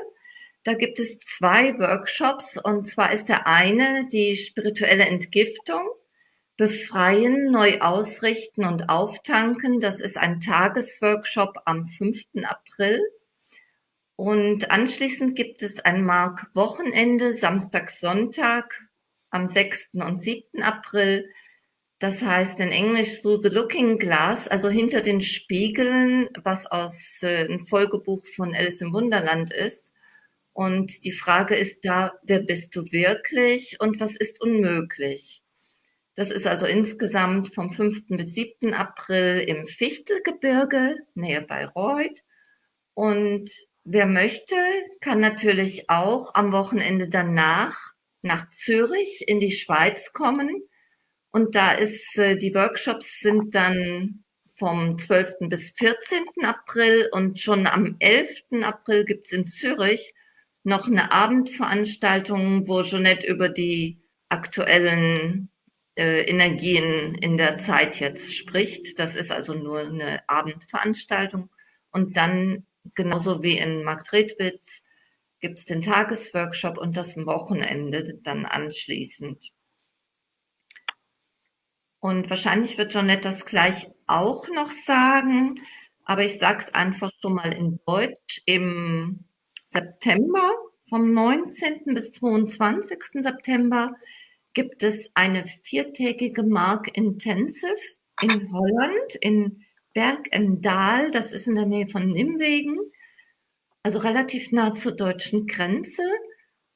Da gibt es 2 Workshops, und zwar ist der eine die spirituelle Entgiftung, Befreien, neu ausrichten und auftanken. Das ist ein Tagesworkshop am 5. April. Und anschließend gibt es ein Mark-Wochenende, Samstag, Sonntag am 6. und 7. April. Das heißt in Englisch Through the Looking Glass, also hinter den Spiegeln, was aus ein Folgebuch von Alice im Wunderland ist. Und die Frage ist da, wer bist du wirklich und was ist unmöglich? Das ist also insgesamt vom 5. bis 7. April im Fichtelgebirge, nähe Bayreuth. Und wer möchte, kann natürlich auch am Wochenende danach nach Zürich in die Schweiz kommen. Und da ist, die Workshops sind dann vom 12. bis 14. April, und schon am 11. April gibt's in Zürich noch eine Abendveranstaltung, wo Jonette über die aktuellen Energien in der Zeit jetzt spricht. Das ist also nur eine Abendveranstaltung. Und dann, genauso wie in Marktredwitz, gibt's den Tagesworkshop und das Wochenende dann anschließend. Und wahrscheinlich wird Jonette das gleich auch noch sagen, aber ich sag's einfach schon mal in Deutsch. Im September, vom 19. bis 22. September, gibt es eine 4-tägige Mark Intensive in Holland, in Berg en Dal. Das ist in der Nähe von Nimwegen, also relativ nah zur deutschen Grenze.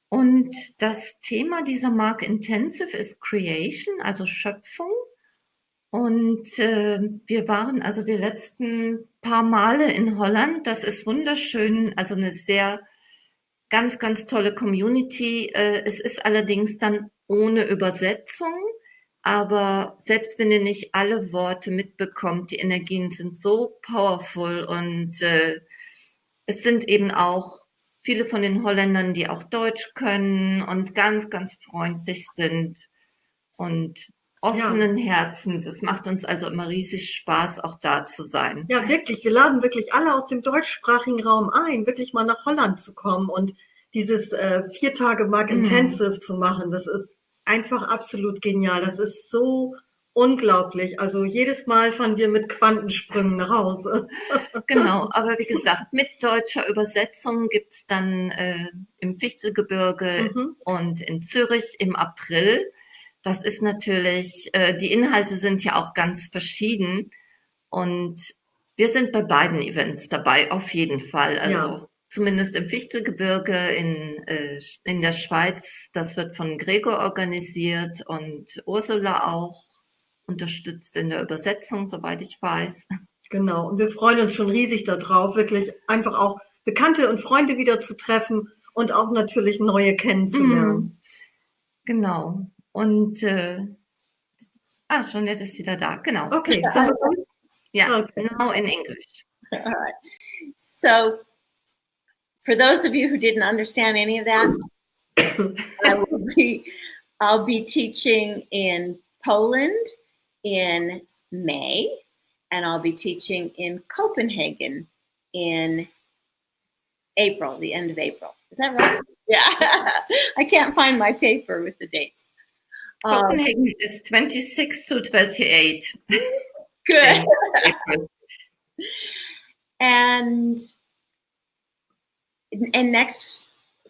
Und das Thema dieser Mark Intensive ist Creation, also Schöpfung. Und wir waren also die letzten paar Male in Holland. Das ist wunderschön, also eine sehr ganz, ganz tolle Community. Es ist allerdings dann ohne Übersetzung, aber selbst wenn ihr nicht alle Worte mitbekommt, die Energien sind so powerful, und es sind eben auch viele von den Holländern, die auch Deutsch können und ganz, ganz freundlich sind und offenen Herzens. Es macht uns also immer riesig Spaß, auch da zu sein. Ja, wirklich. Wir laden wirklich alle aus dem deutschsprachigen Raum ein, wirklich mal nach Holland zu kommen und dieses 4 Tage Mark Intensive zu machen. Das ist einfach absolut genial. Das ist so unglaublich. Also jedes Mal fahren wir mit Quantensprüngen nach Hause. Genau, aber wie gesagt, mit deutscher Übersetzung gibt's dann im Fichtelgebirge und in Zürich im April. Das ist natürlich, die Inhalte sind ja auch ganz verschieden und wir sind bei beiden Events dabei, auf jeden Fall. Also zumindest im Fichtelgebirge in der Schweiz, das wird von Gregor organisiert und Ursula auch unterstützt in der Übersetzung, soweit ich weiß. Genau, und wir freuen uns schon riesig darauf, wirklich einfach auch Bekannte und Freunde wieder zu treffen und auch natürlich neue kennenzulernen. Genau. Und Jonette ist wieder da. Genau. Okay, so, so, okay. Now in English. All right. So, for those of you who didn't understand any of that, I'll be teaching in Poland in May, and I'll be teaching in Copenhagen in April, the end of April. Is that right? Yeah. I can't find my paper with the dates. Copenhagen is 26 to 28. Good. And next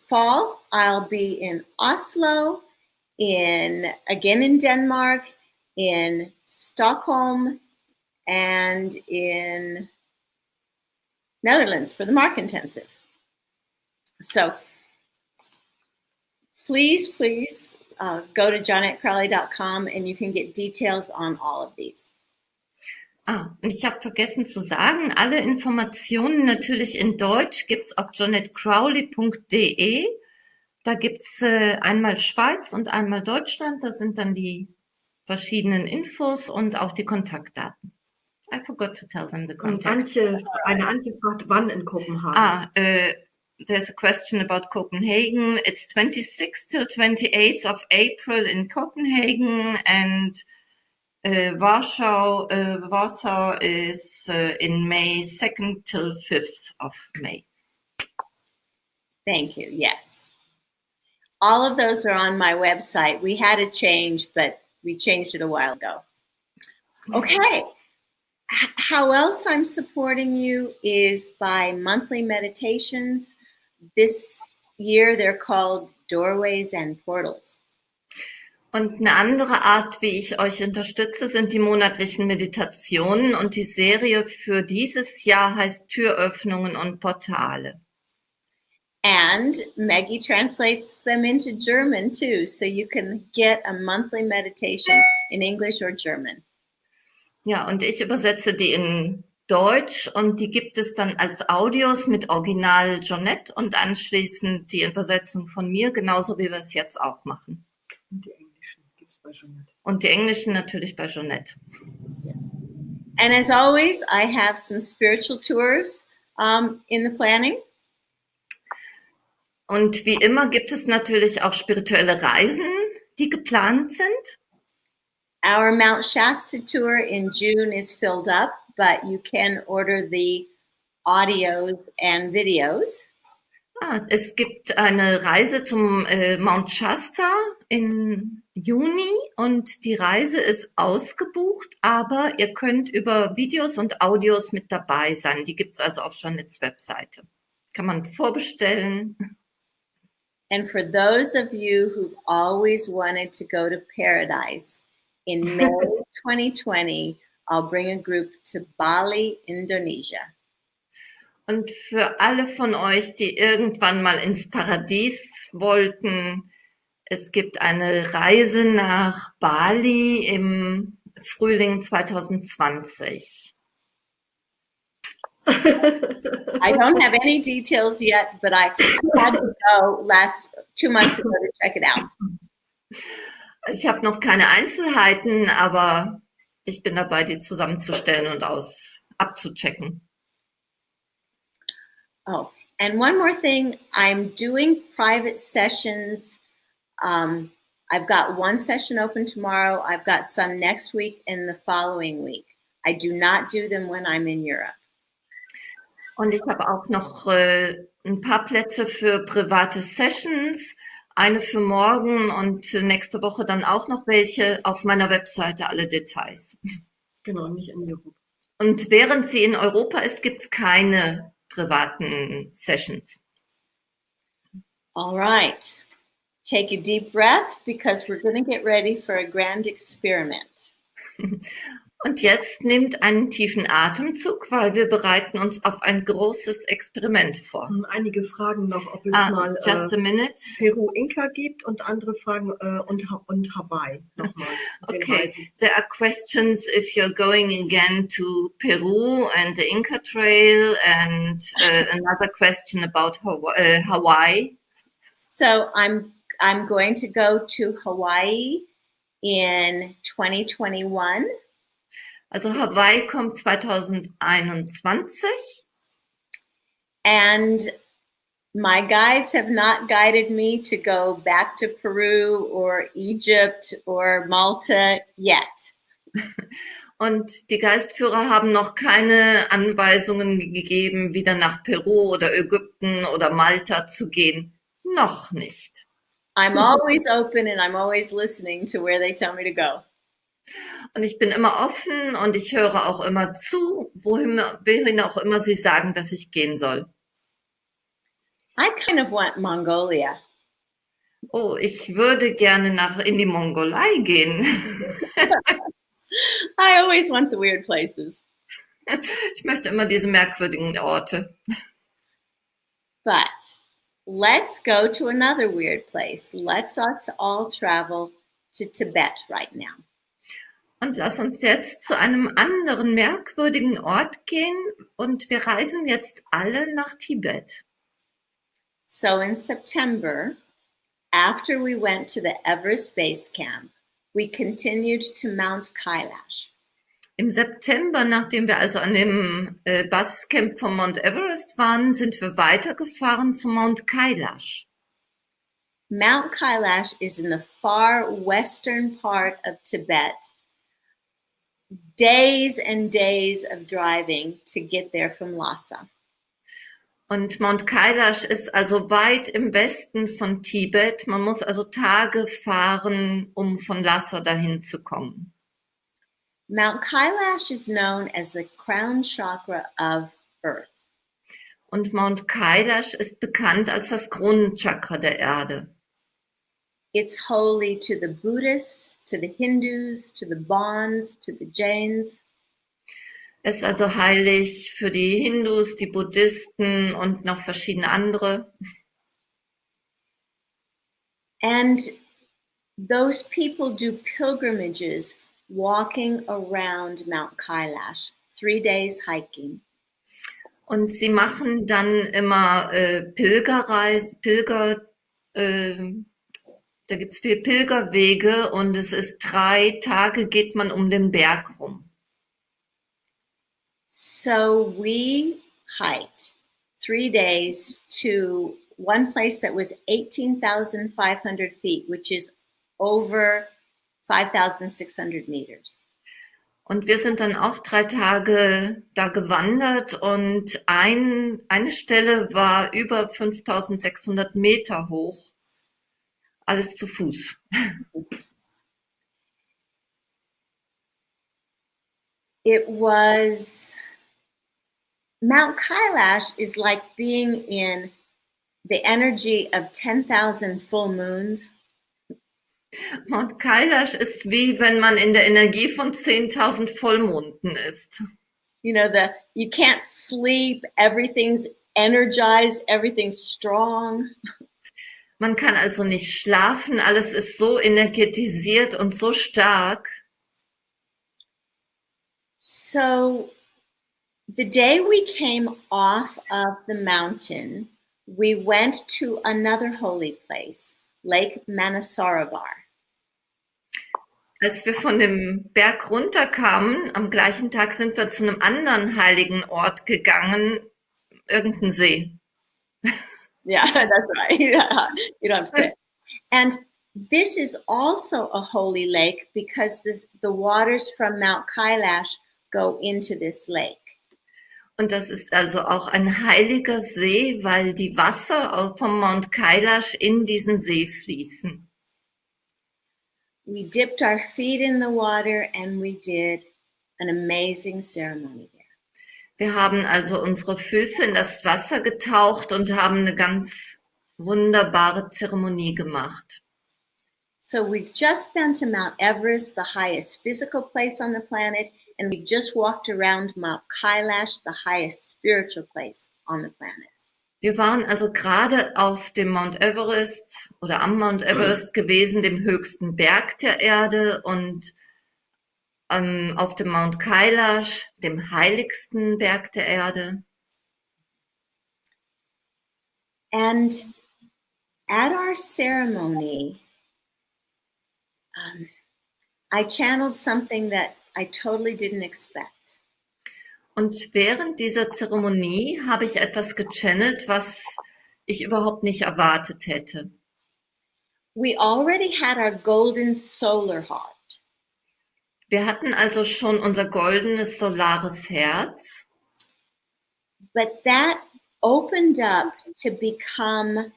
fall, I'll be in Oslo, again in Denmark, in Stockholm, and in Netherlands for the Mark Intensive. So please go to JonetteCrowley.com and you can get details on all of these. Und ich habe vergessen zu sagen, alle Informationen natürlich in Deutsch gibt's auf jonettecrowley.de. Da gibt's einmal Schweiz und einmal Deutschland. Da sind dann die verschiedenen Infos und auch die Kontaktdaten. I forgot to tell them the contact. Und Antje fragt, wann in Kopenhagen? There's a question about Copenhagen. It's 26th till 28th of April in Copenhagen, and Warsaw is in May 2nd till 5th of May. Thank you. Yes. All of those are on my website. We had a change, but we changed it a while ago. Okay. How else I'm supporting you is by monthly meditations. This year they're called Doorways and Portals. Und eine andere Art, wie ich euch unterstütze, sind die monatlichen Meditationen. Und die Serie für dieses Jahr heißt Türöffnungen und Portale. And Maggie translates them into German too, so you can get a monthly meditation in English or German. Ja, und ich übersetze die in Deutsch und die gibt es dann als Audios mit Original Jonette und anschließend die Übersetzung von mir, genauso wie wir es jetzt auch machen. Und die englischen gibt's bei Jonette. Und die englischen natürlich bei Jonette. And as always, I have some spiritual tours in the planning. Und wie immer gibt es natürlich auch spirituelle Reisen, die geplant sind. Our Mount Shasta tour in June is filled up, but you can order the audios and videos. Es gibt eine Reise zum Mount Shasta im Juni und die Reise ist ausgebucht, aber ihr könnt über Videos und Audios mit dabei sein. Die gibt's also auf Jonettes Webseite. Kann man vorbestellen. And for those of you who've always wanted to go to paradise, in May 2020, I'll bring a group to Bali, Indonesia. Und für alle von euch, die irgendwann mal ins Paradies wollten, es gibt eine Reise nach Bali im Frühling 2020. I don't have any details yet, but I had to go 2 months ago to check it out. Ich habe noch keine Einzelheiten, aber ich bin dabei, die zusammenzustellen und abzuchecken. Oh, And one more thing, I'm doing private sessions. I've got one session open tomorrow. I've got some next week and the following week. I do not do them when I'm in Europe. Und ich habe auch noch ein paar Plätze für private Sessions, eine für morgen und nächste Woche dann auch noch welche auf meiner Webseite, alle Details. Genau, nicht in Europa. Und während sie in Europa ist, gibt's keine privaten Sessions. All right. Take a deep breath because we're going to get ready for a grand experiment. Und jetzt nehmt einen tiefen Atemzug, weil wir bereiten uns auf ein großes Experiment vor. Einige fragen noch, ob es mal Just a minute. Peru-Inka gibt und andere fragen und Hawaii nochmal. Okay, there are questions if you're going again to Peru and the Inca Trail and another question about Hawaii. So I'm going to go to Hawaii in 2021. Also Hawaii kommt 2021. And my guides have not guided me to go back to Peru or Egypt or Malta yet. Und die Geistführer haben noch keine Anweisungen gegeben, wieder nach Peru oder Ägypten oder Malta zu gehen. Noch nicht. I'm always open and I'm always listening to where they tell me to go. Und ich bin immer offen und ich höre auch immer zu, wohin auch immer sie sagen, dass ich gehen soll. I kind of want Mongolia. Oh, ich würde gerne in die Mongolei gehen. I always want the weird places. Ich möchte immer diese merkwürdigen Orte. But let's go to another weird place. Let's us all travel to Tibet right now. Und lass uns jetzt zu einem anderen merkwürdigen Ort gehen und wir reisen jetzt alle nach Tibet. So in September, after we went to the Everest base camp, we continued to Mount Kailash. Im September, nachdem wir also an dem Basiscamp vom Mount Everest waren, sind wir weitergefahren zum Mount Kailash. Mount Kailash is in the far western part of Tibet. Days and days of driving to get there from Lhasa. Und Mount Kailash ist also weit im Westen von Tibet. Man muss also Tage fahren, um von Lhasa dahin zu kommen. Mount Kailash is known as the crown chakra of Earth. Und Mount Kailash ist bekannt als das Kronenchakra der Erde. It's holy to the Buddhists, to the Hindus, to the Bons, to the Jains. Es ist also heilig für die Hindus, die Buddhisten und noch verschiedene andere. And those people do pilgrimages walking around Mount Kailash, 3 days hiking. Und sie machen dann immer da gibt's viel Pilgerwege und es ist 3 Tage geht man um den Berg rum. So we hiked 3 days to one place that was 18,500 feet, which is over 5,600 meters. Und wir sind dann auch 3 Tage da gewandert und eine Stelle war über 5.600 Meter hoch. Alles zu Fuß. It was, Mount Kailash is like being in the energy of 10,000 full moons. Mount Kailash ist wie wenn man in der Energie von 10.000 Vollmonden ist. You know, you can't sleep, everything's energized, everything's strong. Man kann also nicht schlafen, alles ist so energetisiert und so stark. So the day we came off of the mountain, we went to another holy place, Lake Manasaravar. Als wir von dem Berg runterkamen, am gleichen Tag sind wir zu einem anderen heiligen Ort gegangen, irgendein See. Yeah, that's right. Yeah, you don't have to say it. And this is also a holy lake because the waters from Mount Kailash go into this lake. Und das ist also auch ein heiliger See, weil die Wasser vom Mount Kailash in diesen See fließen. We dipped our feet in the water and we did an amazing ceremony there. Wir haben also unsere Füße in das Wasser getaucht und haben eine ganz wunderbare Zeremonie gemacht. So we've just been to Mount Everest, the highest physical place on the planet, and we just walked around Mount Kailash, the highest spiritual place on the planet. Wir waren also gerade auf dem Mount Everest oder am Mount Everest gewesen, dem höchsten Berg der Erde, und auf dem Mount Kailash, dem heiligsten Berg der Erde. And at our ceremony, I channeled something that I totally didn't expect. Und während dieser Zeremonie habe ich etwas gechannelt, was ich überhaupt nicht erwartet hätte. We already had our golden solar heart. Wir hatten also schon unser goldenes solares Herz, but that opened up to become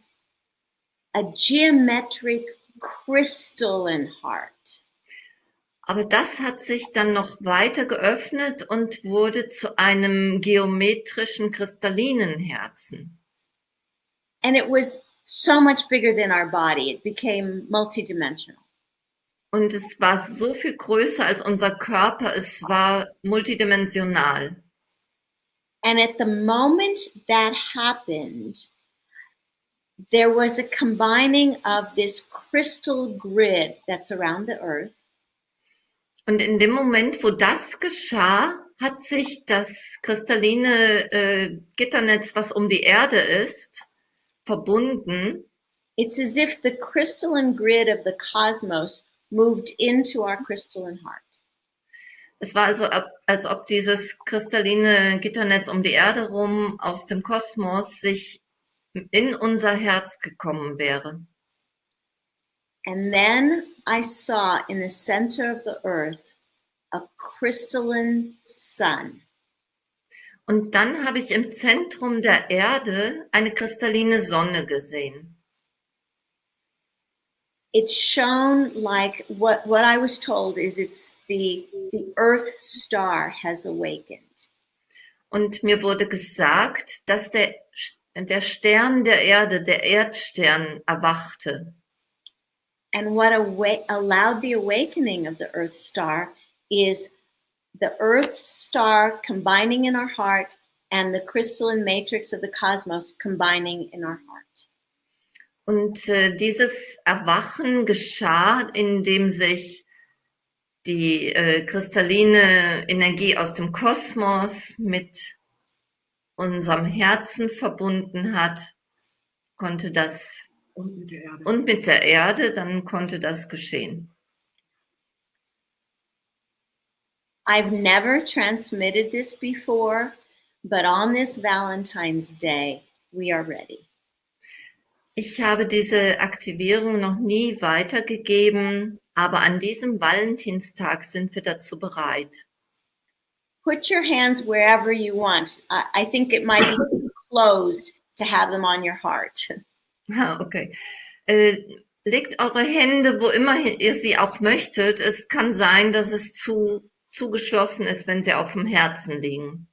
a geometric crystalline heart. aber das hat sich dann noch weiter geöffnet und wurde zu einem geometrischen, kristallinen Herzen. And it was so much bigger than our body. It became multidimensional. Und es war so viel größer als unser Körper, es war multidimensional. And at the moment that happened, there was a combining of this crystal grid that's around the earth. Und in dem Moment, wo das geschah, hat sich das kristalline Gitternetz, was um die Erde ist, verbunden. It's as if the crystalline grid of the cosmos moved into our crystalline heart. Es war also, als ob dieses kristalline Gitternetz um die Erde rum aus dem Kosmos sich in unser Herz gekommen wäre. And then I saw in the center of the earth a crystalline sun. Und dann habe ich im Zentrum der Erde eine kristalline Sonne gesehen. It shone like what I was told is it's the earth star has awakened. Und mir wurde gesagt, dass der Stern der Erde, der Erdstern, erwachte. And what allowed the awakening of the earth star is the earth star combining in our heart and the crystalline matrix of the cosmos combining in our heart. Und dieses Erwachen geschah, indem sich die kristalline Energie aus dem Kosmos mit unserem Herzen verbunden hat, konnte das und mit der Erde, dann konnte das geschehen. I've never transmitted this before, but on this Valentine's Day, we are ready. Ich habe diese Aktivierung noch nie weitergegeben, aber an diesem Valentinstag sind wir dazu bereit. Put your hands wherever you want. I think it might be closed to have them on your heart. Okay. Legt eure Hände, wo immer ihr sie auch möchtet. Es kann sein, dass es zugeschlossen ist, wenn sie auf dem Herzen liegen.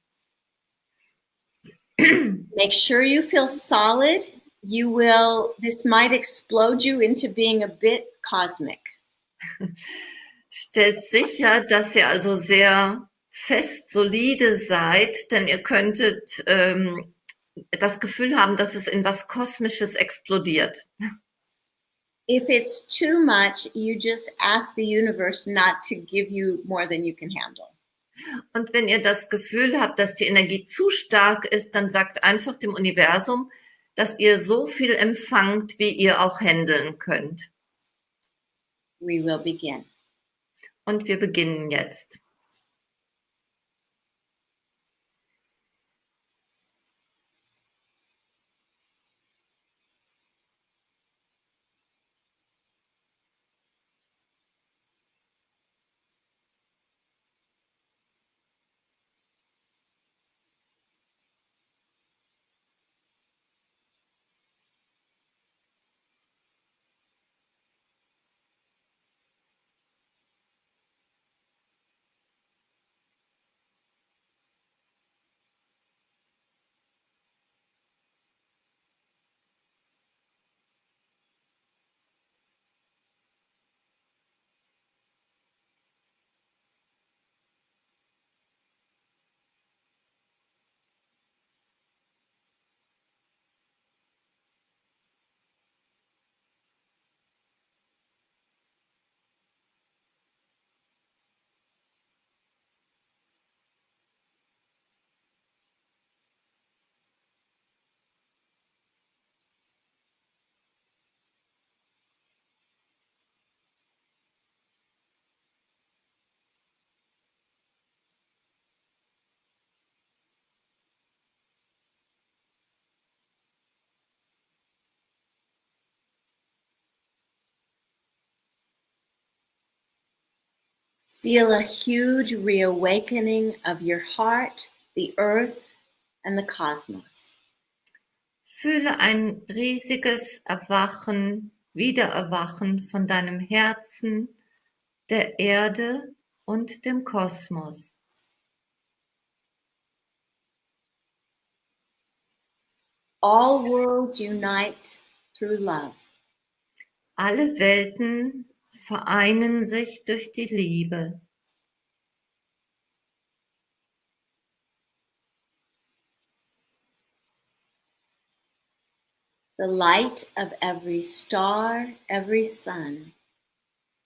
Make sure you feel solid. This might explode you into being a bit cosmic. Stellt sicher, dass ihr also sehr fest, solide seid, denn ihr könntet das Gefühl haben, dass es in was Kosmisches explodiert. If it's too much, you just ask the universe not to give you more than you can handle. Und wenn ihr das Gefühl habt, dass die Energie zu stark ist, dann sagt einfach dem Universum, dass ihr so viel empfangt, wie ihr auch handeln könnt. We will begin. Und wir beginnen jetzt. Feel a huge reawakening of your heart, the earth, and the cosmos. Fühle ein riesiges Erwachen, Wiedererwachen von deinem Herzen, der Erde und dem Kosmos. All worlds unite through love. Alle Welten vereinen sich durch die Liebe. The light of every star, every sun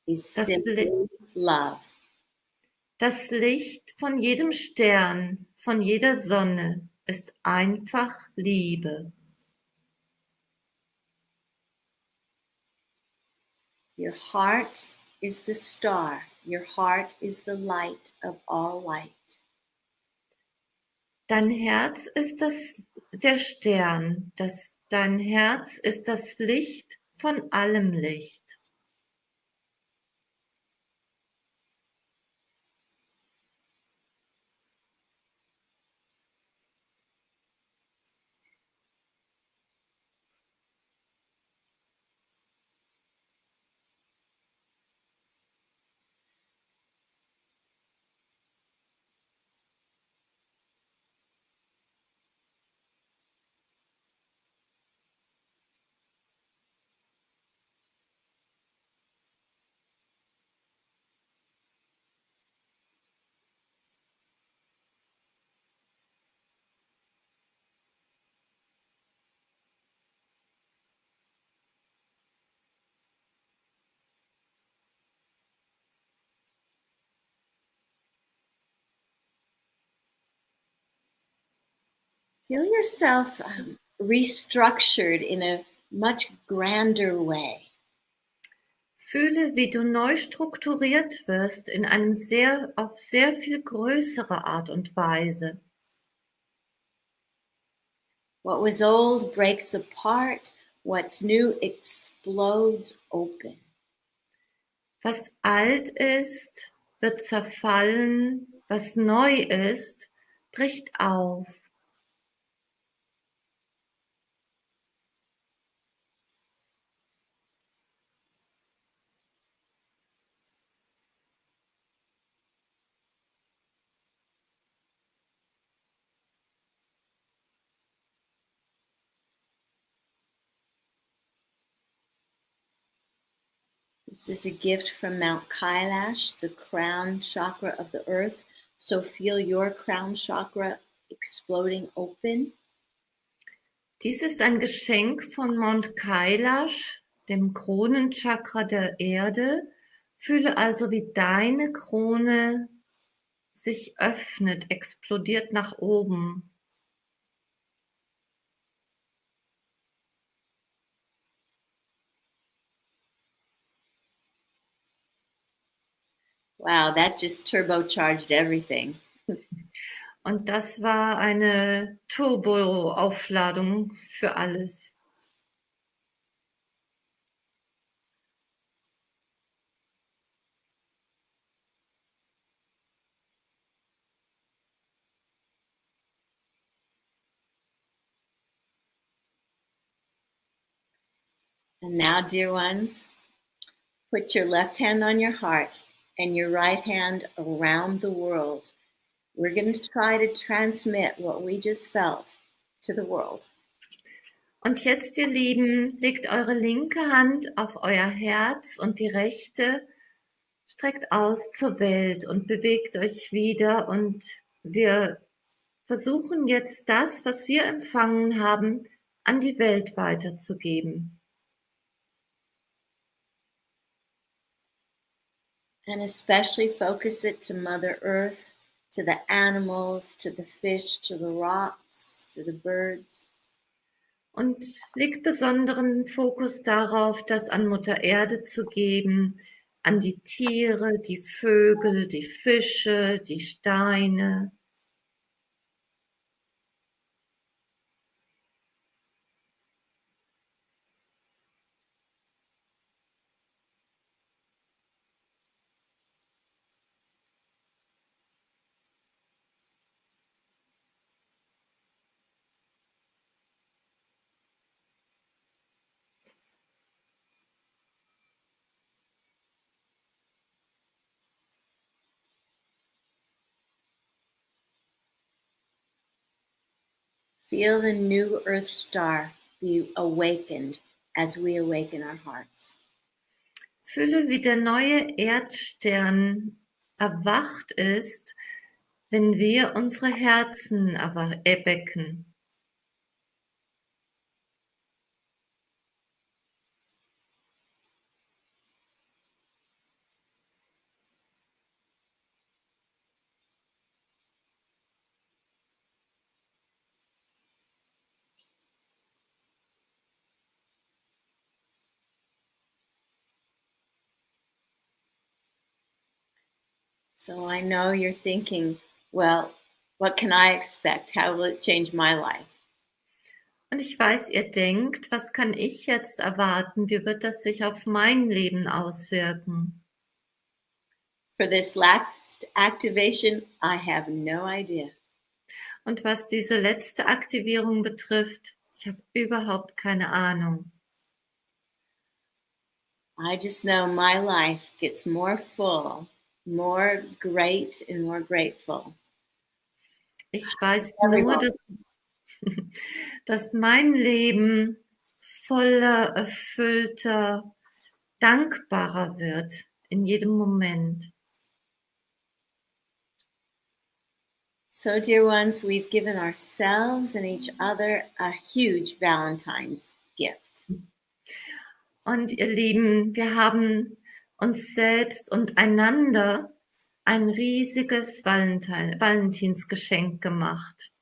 is Das, simply love. Das Licht von jedem Stern, von jeder Sonne ist einfach Liebe. Your heart is the star. Your heart is the light of all light. Dein Herz ist der Stern, dein Herz ist das Licht von allem Licht. Feel yourself restructured in a much grander way. Fühle, wie du neu strukturiert wirst in auf sehr viel größere Art und Weise. What was old breaks apart. What's new explodes open. Was alt ist, wird zerfallen, was neu ist, bricht auf. This is a gift from Mount Kailash, the crown chakra of the earth. So feel your crown chakra exploding open. Dies ist ein Geschenk von Mount Kailash, dem Kronenchakra der Erde. Fühle also, wie deine Krone sich öffnet, explodiert nach oben. Wow, that just turbocharged everything. Und das war eine Turboaufladung für alles. And now, dear ones, put your left hand on your heart and your right hand around the world. We're going to try to transmit what we just felt to the world. Und jetzt, ihr Lieben, legt eure linke Hand auf euer Herz und die rechte streckt aus zur Welt und bewegt euch wieder. Und wir versuchen jetzt das, was wir empfangen haben, an die Welt weiterzugeben. And especially focus it to Mother Earth, to the animals, to the fish, to the rocks, to the birds. Und legt besonderen Fokus darauf, das an Mutter Erde zu geben, an die Tiere, die Vögel, die Fische, die Steine. Feel the new Earth star be awakened as we awaken our hearts. Fühle, wie der neue Erdstern erwacht ist, wenn wir unsere Herzen erwecken. So I know you're thinking, well, what can I expect? How will it change my life? Und ich weiß, ihr denkt, was kann ich jetzt erwarten? Wie wird das sich auf mein Leben auswirken? For this last activation, I have no idea. Und was diese letzte Aktivierung betrifft, ich habe überhaupt keine Ahnung. I just know my life gets more full, more great, and more grateful. Ich weiß nur, dass mein Leben voller, erfüllter, dankbarer wird in jedem Moment. So, dear ones, we've given ourselves and each other a huge Valentine's gift. Und ihr Lieben, wir haben uns selbst und einander ein riesiges Valentinsgeschenk gemacht.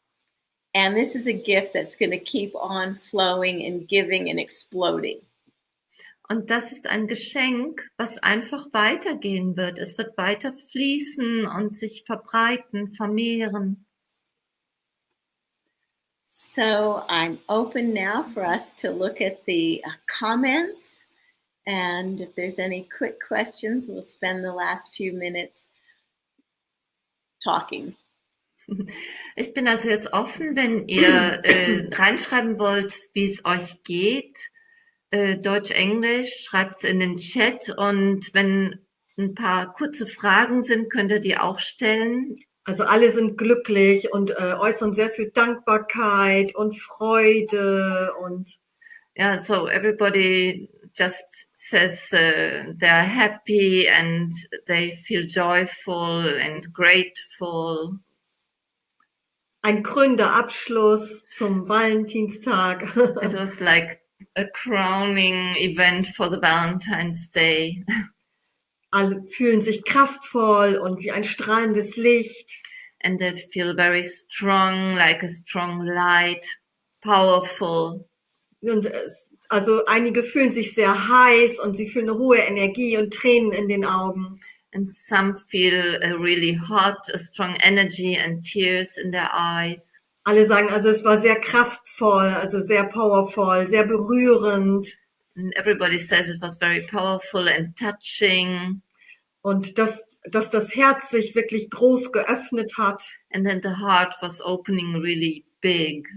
And this is a gift that's going to keep on flowing and giving and exploding. Und das ist ein Geschenk, was einfach weitergehen wird. Es wird weiter fließen und sich verbreiten, vermehren. So I'm open now for us to look at the comments. And if there's any quick questions, we'll spend the last few minutes talking. Ich bin also jetzt offen, wenn ihr reinschreiben wollt, wie es euch geht. Deutsch, Englisch, schreibt's in den Chat. Und wenn ein paar kurze Fragen sind, könnt ihr die auch stellen. Also alle sind glücklich und äußern sehr viel Dankbarkeit und Freude und Yeah, so everybody just says they're happy and they feel joyful and grateful. ein krönender Abschluss zum Valentinstag. It was like a crowning event for the Valentine's Day. Alle fühlen sich kraftvoll und wie ein strahlendes Licht. And they feel very strong, like a strong light, powerful. Und also einige fühlen sich sehr heiß und sie fühlen eine hohe Energie und Tränen in den Augen. And some feel really hot, a strong energy and tears in their eyes. Alle sagen, also es war sehr kraftvoll, also sehr powerful, sehr berührend. And everybody says it was very powerful and touching. Und dass das Herz sich wirklich groß geöffnet hat. And then the heart was opening really big.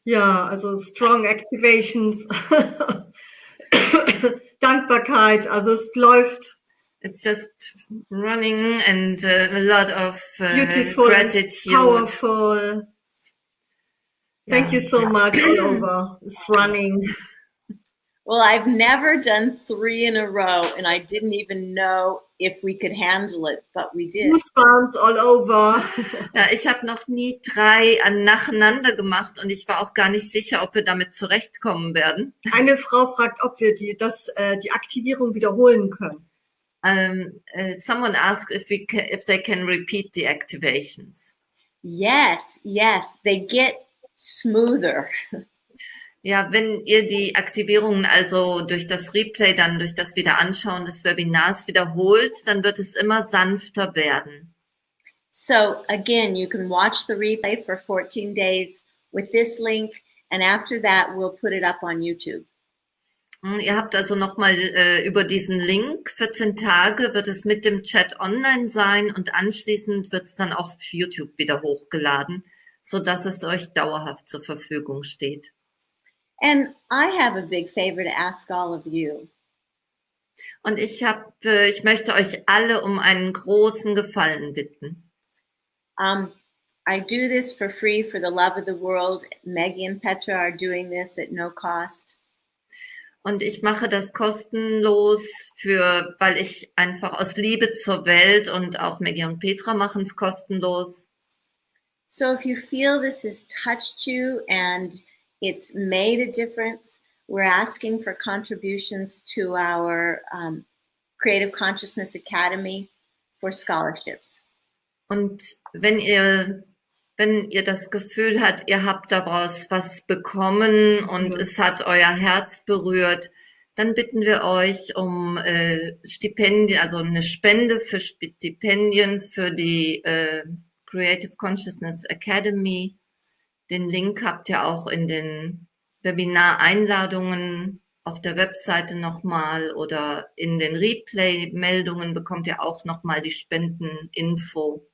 Ja, also strong activations. Dankbarkeit, also es läuft. It's just running and a lot of beautiful, gratitude. Powerful. Thank you so much all over. It's running. Well, I've never done 3 in a row, and I didn't even know if we could handle it, but we did. Goosebumps all over. Ja, ich habe noch nie 3 nacheinander gemacht und ich war auch gar nicht sicher, ob wir damit zurechtkommen werden. Eine Frau fragt, ob wir die Aktivierung wiederholen können. Someone asked if they can repeat the activations. Yes, they get smoother. Ja, wenn ihr die Aktivierungen also durch das Replay, dann durch das Wiederanschauen des Webinars wiederholt, dann wird es immer sanfter werden. So again, you can watch the replay for 14 days with this link, and after that, we'll put it up on YouTube. Ihr habt also nochmal über diesen Link, 14 Tage wird es mit dem Chat online sein und anschließend wird es dann auch auf YouTube wieder hochgeladen, sodass es euch dauerhaft zur Verfügung steht. And I have a big favor to ask all of you. Und ich möchte euch alle um einen großen Gefallen bitten. I do this for free for the love of the world. Maggie and Petra are doing this at no cost. Und ich mache das kostenlos weil ich einfach aus Liebe zur Welt und auch Maggie und Petra machen es kostenlos. So if you feel this has touched you and it's made a difference, we're asking for contributions to our Creative Consciousness Academy for scholarships. Und wenn ihr das Gefühl habt, ihr habt daraus was bekommen und es hat euer Herz berührt, dann bitten wir euch um Stipendien, also eine Spende für Stipendien für die Creative Consciousness Academy. Den Link habt ihr auch in den Webinar-Einladungen auf der Webseite nochmal oder in den Replay-Meldungen bekommt ihr auch nochmal die Spendeninfo.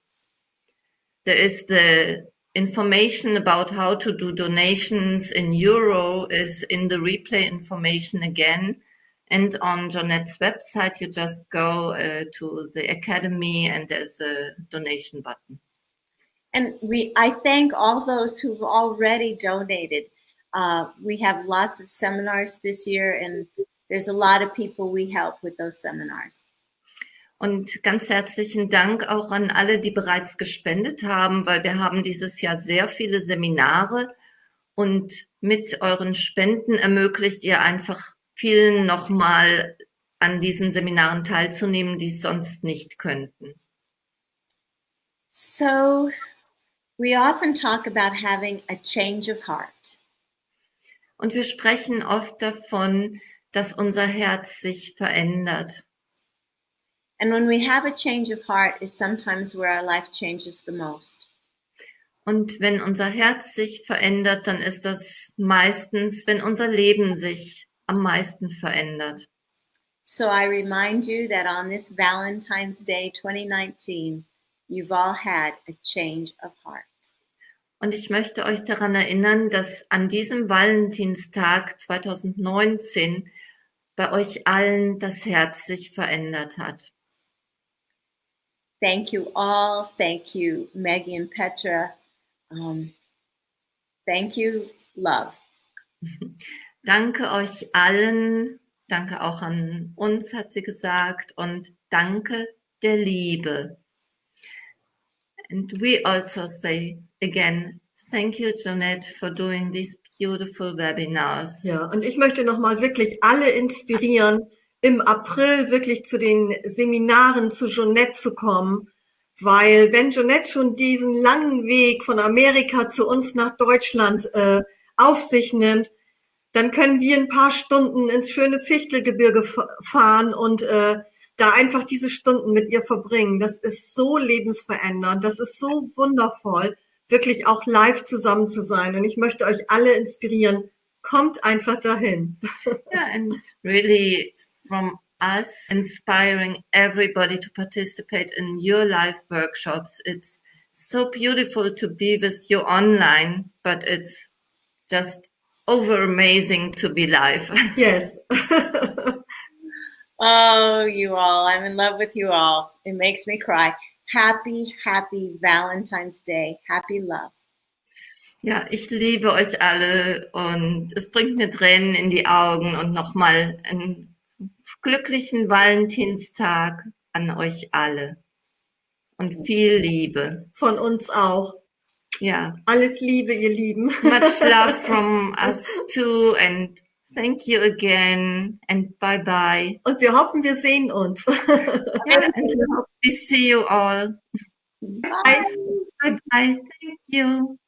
There is the information about how to do donations in euro is in the replay information again. And on Jonette's website, you just go to the academy and there's a donation button. And I thank all those who've already donated. We have lots of seminars this year, and there's a lot of people we help with those seminars. Und ganz herzlichen Dank auch an alle, die bereits gespendet haben, weil wir haben dieses Jahr sehr viele Seminare und mit euren Spenden ermöglicht ihr einfach vielen nochmal an diesen Seminaren teilzunehmen, die es sonst nicht könnten. So we often talk about having a change of heart. Und wir sprechen oft davon, dass unser Herz sich verändert. And when we have a change of heart is sometimes where our life changes the most. Und wenn unser Herz sich verändert, dann ist das meistens, wenn unser Leben sich am meisten verändert. So I remind you that on this Valentine's Day 2019, you've all had a change of heart. Und ich möchte euch daran erinnern, dass an diesem Valentinstag 2019 bei euch allen das Herz sich verändert hat. Thank you all. Thank you, Maggie and Petra. Thank you, love. Danke euch allen. Danke auch an uns, hat sie gesagt. Und danke der Liebe. And we also say again, thank you, Jonette, for doing these beautiful webinars. Ja, und ich möchte nochmal wirklich alle inspirieren, im April wirklich zu den Seminaren zu Jonette zu kommen, weil wenn Jonette schon diesen langen Weg von Amerika zu uns nach Deutschland auf sich nimmt, dann können wir ein paar Stunden ins schöne Fichtelgebirge fahren und da einfach diese Stunden mit ihr verbringen. Das ist so lebensverändernd, das ist so wundervoll, wirklich auch live zusammen zu sein. Und ich möchte euch alle inspirieren, kommt einfach dahin. Yeah, and really from us inspiring everybody to participate in your live workshops. It's so beautiful to be with you online, but it's just over amazing to be live. Yes. Oh, you all. I'm in love with you all. It makes me cry. Happy, happy Valentine's Day. Happy love. Ja, ich liebe euch alle und es bringt mir Tränen in die Augen und nochmal einen glücklichen Valentinstag an euch alle und viel Liebe. Von uns auch. Ja. Alles Liebe, ihr Lieben. Much love from us too and thank you again and bye bye. Und wir hoffen, wir sehen uns. Yeah, and we hope we see you all. Bye. Bye bye. Thank you.